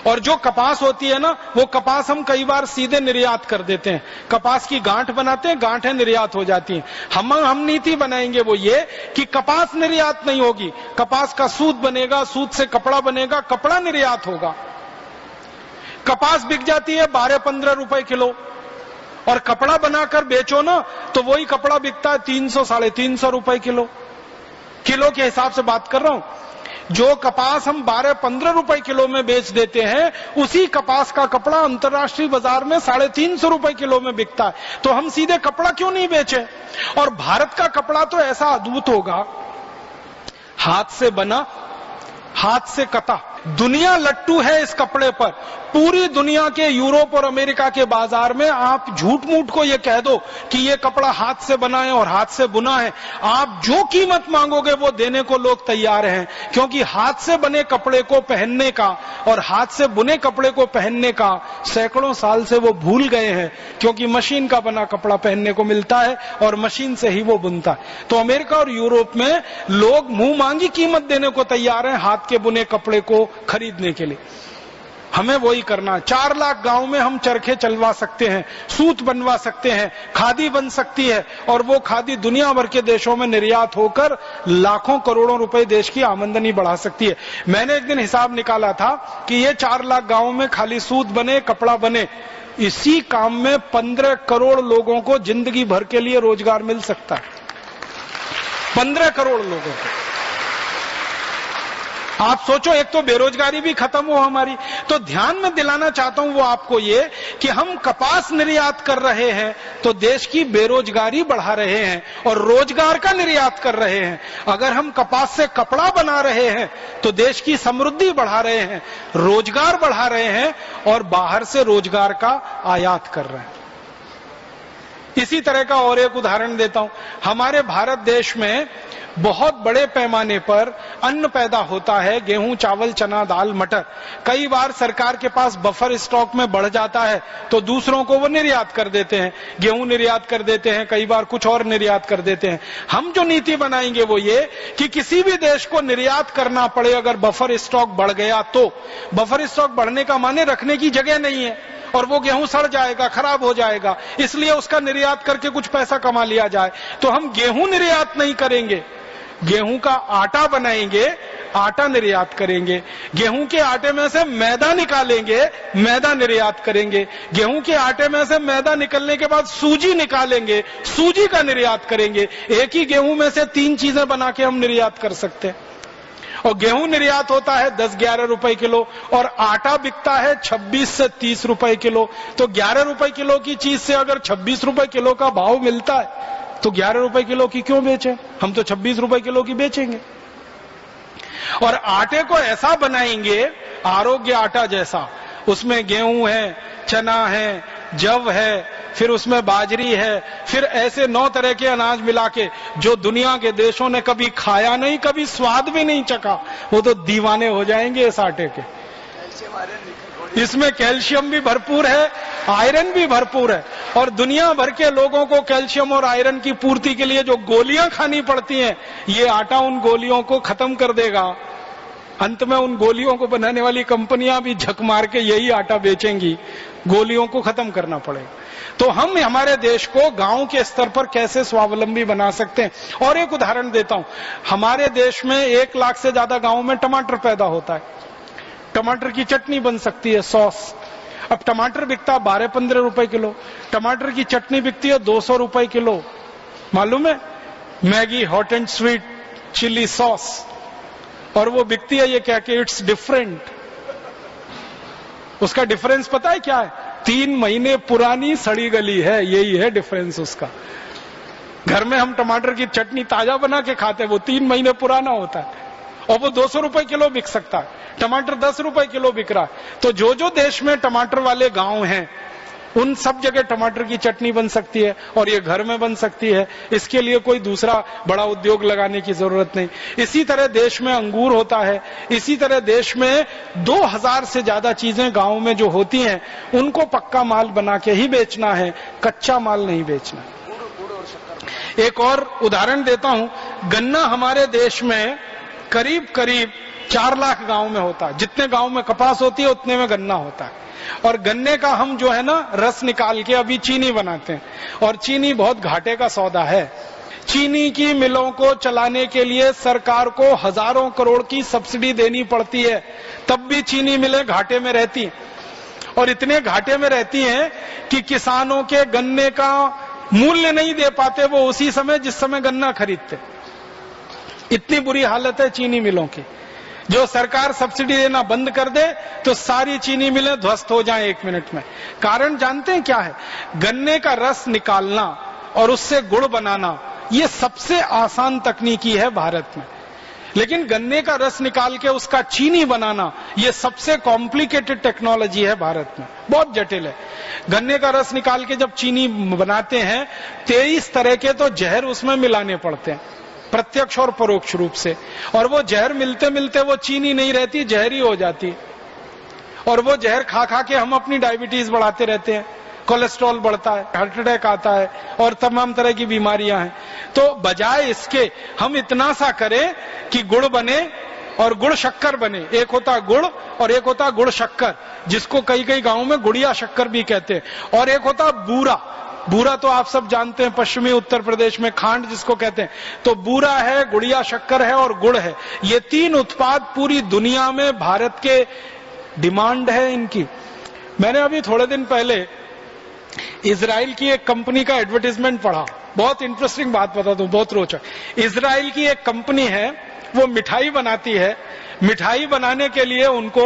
और जो कपास होती है ना, वो कपास हम कई बार सीधे निर्यात कर देते हैं। कपास की गांठ बनाते हैं, गांठें निर्यात हो जाती हैं। हम नीति बनाएंगे वो ये कि कपास निर्यात नहीं होगी, कपास का सूत बनेगा, सूत से कपड़ा बनेगा, कपड़ा निर्यात होगा। कपास बिक जाती है 12-15 रुपए किलो, और कपड़ा बनाकर बेचो ना तो वही कपड़ा बिकता है 300-350 रुपए किलो। किलो के हिसाब से बात कर रहा हूं। जो कपास हम 12-15 रुपए किलो में बेच देते हैं, उसी कपास का कपड़ा अंतर्राष्ट्रीय बाजार में 350 रुपए किलो में बिकता है। तो हम सीधे कपड़ा क्यों नहीं बेचे? और भारत का कपड़ा तो ऐसा अद्भुत होगा, हाथ से बना, हाथ से कता, दुनिया लट्टू है इस कपड़े पर। पूरी दुनिया के यूरोप और अमेरिका के बाजार में आप झूठ मूठ को ये कह दो कि ये कपड़ा हाथ से बना है और हाथ से बुना है, आप जो कीमत मांगोगे वो देने को लोग तैयार हैं, क्योंकि हाथ से बने कपड़े को पहनने का और हाथ से बुने कपड़े को पहनने का सैकड़ों साल से वो भूल गए हैं, क्योंकि मशीन का बना कपड़ा पहनने को मिलता है और मशीन से ही वो बुनता है। तो अमेरिका और यूरोप में लोग मुंह मांगी कीमत देने को तैयार हैं हाथ के बुने कपड़े को खरीदने के लिए। हमें वही करना। 4 लाख गांव में हम चरखे चलवा सकते हैं, सूत बनवा सकते हैं, खादी बन सकती है, और वो खादी दुनिया भर के देशों में निर्यात होकर लाखों करोड़ों रुपए देश की आमदनी बढ़ा सकती है। मैंने एक दिन हिसाब निकाला था कि ये 4 लाख गांव में खाली सूत बने, कपड़ा बने, इसी काम में 15 करोड़ लोगों को जिंदगी भर के लिए रोजगार मिल सकता है। 15 करोड़ लोगों को। आप सोचो, एक तो बेरोजगारी भी खत्म हो हमारी। तो ध्यान में दिलाना चाहता हूं वो आपको ये कि हम कपास निर्यात कर रहे हैं तो देश की बेरोजगारी बढ़ा रहे हैं और रोजगार का निर्यात कर रहे हैं। अगर हम कपास से कपड़ा बना रहे हैं तो देश की समृद्धि बढ़ा रहे हैं, रोजगार बढ़ा रहे हैं और बाहर से रोजगार का आयात कर रहे हैं। इसी तरह का और एक उदाहरण देता हूं। हमारे भारत देश में बहुत बड़े पैमाने पर अन्न पैदा होता है, गेहूं, चावल, चना, दाल, मटर। कई बार सरकार के पास बफर स्टॉक में बढ़ जाता है तो दूसरों को वो निर्यात कर देते हैं, गेहूं निर्यात कर देते हैं, कई बार कुछ और निर्यात कर देते हैं। हम जो नीति बनाएंगे वो ये कि किसी भी देश को निर्यात करना पड़े अगर बफर स्टॉक बढ़ गया तो। बफर स्टॉक बढ़ने का माने रखने की जगह नहीं है और वो गेहूं सड़ जाएगा, खराब हो जाएगा, इसलिए उसका निर्यात करके कुछ पैसा कमा लिया जाए। तो हम गेहूं निर्यात नहीं करेंगे, गेहूं का आटा बनाएंगे, आटा निर्यात करेंगे। गेहूं के आटे में से मैदा निकालेंगे, मैदा निर्यात करेंगे। गेहूं के आटे में से मैदा निकलने के बाद सूजी निकालेंगे, सूजी का निर्यात करेंगे। एक ही गेहूं में से 3 चीजें बना के हम निर्यात कर सकते हैं। और गेहूं निर्यात होता है 10-11 रुपए किलो और आटा बिकता है 26 से 30 रुपए किलो। तो 11 रुपए किलो की चीज से अगर 26 रुपए किलो का भाव मिलता है तो 11 रुपए किलो की क्यों बेचें? हम तो 26 रुपए किलो की बेचेंगे। और आटे को ऐसा बनाएंगे आरोग्य आटा जैसा, उसमें गेहूं है, चना है, जव है, फिर उसमें बाजरी है, फिर ऐसे 9 तरह के अनाज मिला के जो दुनिया के देशों ने कभी खाया नहीं, कभी स्वाद भी नहीं चखा, वो तो दीवाने हो जाएंगे इस आटे के। इसमें कैल्शियम भी भरपूर है, आयरन भी भरपूर है, और दुनिया भर के लोगों को कैल्शियम और आयरन की पूर्ति के लिए जो गोलियां खानी पड़ती हैं, ये आटा उन गोलियों को खत्म कर देगा। अंत में उन गोलियों को बनाने वाली कंपनियां भी झक मार के यही आटा बेचेंगी, गोलियों को खत्म करना पड़ेगा। तो हम हमारे देश को गांव के स्तर पर कैसे स्वावलंबी बना सकते हैं। और एक उदाहरण देता हूं, हमारे देश में 1 लाख से ज्यादा गांवों में टमाटर पैदा होता है, टमाटर की चटनी बन सकती है, सॉस। अब टमाटर बिकता है 12-15 रुपए किलो, टमाटर की चटनी बिकती है 200 रुपए किलो। मालूम है, Maggi hot and sweet chili sauce, और वो बिकती है ये क्या कि इट्स डिफरेंट। उसका डिफरेंस पता है क्या है? 3 महीने पुरानी सड़ी गली है, यही है डिफरेंस उसका। घर में हम टमाटर की चटनी ताजा बना के खाते हैं, वो 3 महीने पुराना होता है, और वो 200 रुपए किलो बिक सकता है। टमाटर 10 रुपए किलो बिक रहा है। तो जो जो देश में टमाटर वाले गांव हैं, उन सब जगह टमाटर की चटनी बन सकती है, और ये घर में बन सकती है। इसके लिए कोई दूसरा बड़ा उद्योग लगाने की जरूरत नहीं। इसी तरह देश में अंगूर होता है, इसी तरह देश में 2000 से ज्यादा चीजें गांव में जो होती हैं, उनको पक्का माल बना के ही बेचना है, कच्चा माल नहीं बेचना। एक और उदाहरण देता हूं, गन्ना हमारे देश में करीब करीब 4 लाख गांव में होता है। जितने गांव में कपास होती है उतने में गन्ना होता है। और गन्ने का हम जो है ना रस निकाल के अभी चीनी बनाते हैं, और चीनी बहुत घाटे का सौदा है। चीनी की मिलों को चलाने के लिए सरकार को हजारों करोड़ की सब्सिडी देनी पड़ती है, तब भी चीनी मिलें घाटे में रहती हैं। और इतने घाटे में रहती हैं कि किसानों के गन्ने का मूल्य नहीं दे पाते वो उसी समय जिस समय गन्ना खरीदते। इतनी बुरी हालत है चीनी मिलों की। जो सरकार सब्सिडी देना बंद कर दे तो सारी चीनी मिलें ध्वस्त हो जाएं 1 मिनट में। कारण जानते हैं क्या है? गन्ने का रस निकालना और उससे गुड़ बनाना, ये सबसे आसान तकनीकी है भारत में। लेकिन गन्ने का रस निकाल के उसका चीनी बनाना, ये सबसे कॉम्प्लिकेटेड टेक्नोलॉजी है भारत में, बहुत जटिल है। गन्ने का रस निकाल के जब चीनी बनाते हैं, 23 तरह के तो जहर उसमें मिलाने पड़ते हैं, प्रत्यक्ष और परोक्ष रूप से। और वो जहर मिलते मिलते वो चीनी नहीं रहती, जहरी हो जाती। और वो जहर खा खा के हम अपनी डायबिटीज बढ़ाते रहते हैं, कोलेस्ट्रॉल बढ़ता है, हार्ट अटैक आता है, और तमाम तरह की बीमारियां हैं। तो बजाय इसके हम इतना सा करें कि गुड़ बने और गुड़ शक्कर बने। एक होता गुड़ और एक होता गुड़ शक्कर, जिसको कई कई गांवों में गुड़िया शक्कर भी कहते हैं। और एक होता बूरा। बूरा तो आप सब जानते हैं, पश्चिमी उत्तर प्रदेश में खांड जिसको कहते हैं। तो बूरा है, गुड़िया शक्कर है और गुड़ है। ये 3 उत्पाद पूरी दुनिया में भारत के डिमांड है इनकी। मैंने अभी थोड़े दिन पहले इजराइल की एक कंपनी का एडवर्टाइजमेंट पढ़ा, बहुत इंटरेस्टिंग बात बता दूं, बहुत रोचक। इजराइल की एक कंपनी है, वो मिठाई बनाती है। मिठाई बनाने के लिए उनको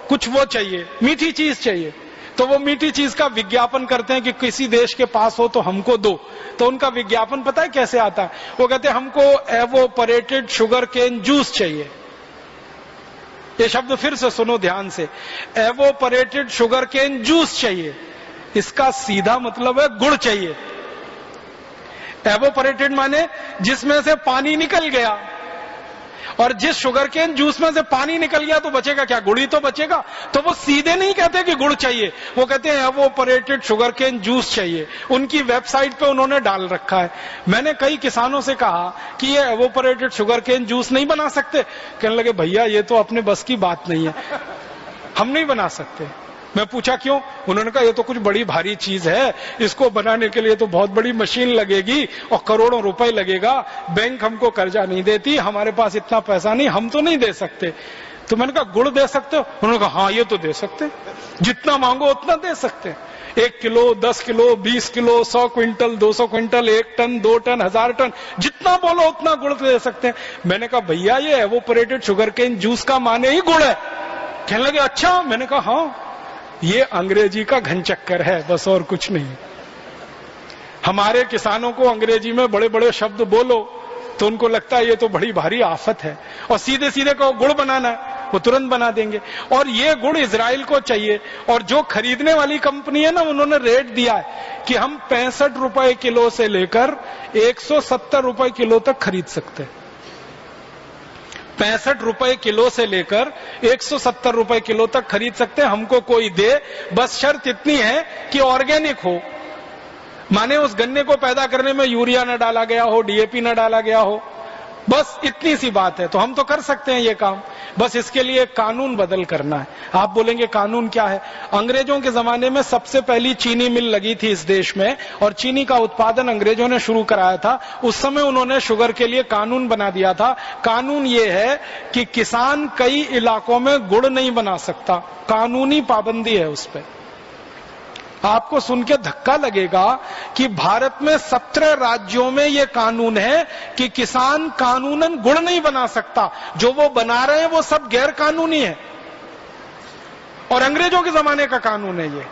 कुछ वो चाहिए, मीठी चीज चाहिए। तो वो मीठी चीज का विज्ञापन करते हैं कि किसी देश के पास हो तो हमको दो। तो उनका विज्ञापन पता है कैसे आता है? वो कहते हैं हमको एवोपरेटेड शुगर केन जूस चाहिए। ये शब्द फिर से सुनो ध्यान से, एवोपरेटेड शुगर केन जूस चाहिए। इसका सीधा मतलब है गुड़ चाहिए। एवोपरेटेड माने जिसमें से पानी निकल गया, और जिस शुगर केन जूस में से पानी निकल गया तो बचेगा क्या? गुड़ ही तो बचेगा। तो वो सीधे नहीं कहते कि गुड़ चाहिए, वो कहते हैं एवोपरेटेड शुगर केन जूस चाहिए। उनकी वेबसाइट पे उन्होंने डाल रखा है। मैंने कई किसानों से कहा कि ये एवोपरेटेड शुगर केन जूस नहीं बना सकते? कहने लगे भैया ये तो अपने बस की बात नहीं है, हम नहीं बना सकते। मैं पूछा क्यों? उन्होंने कहा ये तो कुछ बड़ी भारी चीज है, इसको बनाने के लिए तो बहुत बड़ी मशीन लगेगी और करोड़ों रुपए लगेगा, बैंक हमको कर्जा नहीं देती, हमारे पास इतना पैसा नहीं, हम तो नहीं दे सकते। तो मैंने कहा गुड़ दे सकते हो? उन्होंने कहा हाँ ये तो दे सकते, जितना मांगो उतना दे सकते। 1 kilo, 10 kilo, 20 kilo, 100 quintal, 200 quintal, 1 ton, 2 ton, 1000 ton, जितना बोलो उतना गुड़ दे सकते हैं। मैंने कहा भैया ये एवोपरेटेड शुगर केन जूस का माने ही गुड़ है। कहने लगे अच्छा। मैंने कहा हाँ, ये अंग्रेजी का घन चक्कर है, बस और कुछ नहीं। हमारे किसानों को अंग्रेजी में बड़े बड़े शब्द बोलो तो उनको लगता है ये तो बड़ी भारी आफत है, और सीधे सीधे कहो गुड़ बनाना है, वो तुरंत बना देंगे। और ये गुड़ इजराइल को चाहिए, और जो खरीदने वाली कंपनी है ना, उन्होंने रेट दिया है कि हम 65 रुपए किलो से लेकर 170 रुपए किलो तक खरीद सकते हैं। 65 रुपए किलो से लेकर 170 रुपए किलो तक खरीद सकते हैं, हमको कोई दे, बस शर्त इतनी है कि ऑर्गेनिक हो, माने उस गन्ने को पैदा करने में यूरिया न डाला गया हो, डीएपी न डाला गया हो, बस इतनी सी बात है। तो हम तो कर सकते हैं ये काम, बस इसके लिए कानून बदल करना है। आप बोलेंगे कानून क्या है? अंग्रेजों के जमाने में सबसे पहली चीनी मिल लगी थी इस देश में, और चीनी का उत्पादन अंग्रेजों ने शुरू कराया था। उस समय उन्होंने शुगर के लिए कानून बना दिया था। कानून ये है कि किसान कई इलाकों में गुड़ नहीं बना सकता, कानूनी पाबंदी है उस पर। आपको सुन के धक्का लगेगा कि भारत में 17 राज्यों में यह कानून है कि किसान कानूनन गुड़ नहीं बना सकता। जो वो बना रहे हैं वो सब गैर कानूनी है, और अंग्रेजों के जमाने का कानून है ये।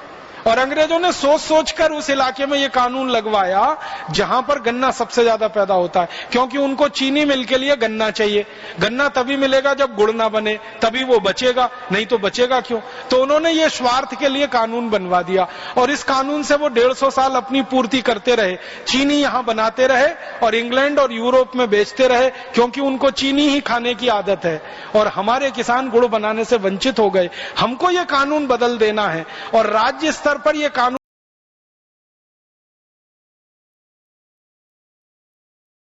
और अंग्रेजों ने सोच सोचकर उस इलाके में ये कानून लगवाया जहां पर गन्ना सबसे ज्यादा पैदा होता है, क्योंकि उनको चीनी मिल के लिए गन्ना चाहिए। गन्ना तभी मिलेगा जब गुड़ ना बने, तभी वो बचेगा, नहीं तो बचेगा क्यों? तो उन्होंने ये स्वार्थ के लिए कानून बनवा दिया, और इस कानून से वो 150 साल अपनी पूर्ति करते रहे। चीनी यहां बनाते रहे और इंग्लैंड और यूरोप में बेचते रहे, क्योंकि उनको चीनी ही खाने की आदत है, और हमारे किसान गुड़ बनाने से वंचित हो गए। हमको ये कानून बदल देना है, और राज्य स्तर पर यह कानून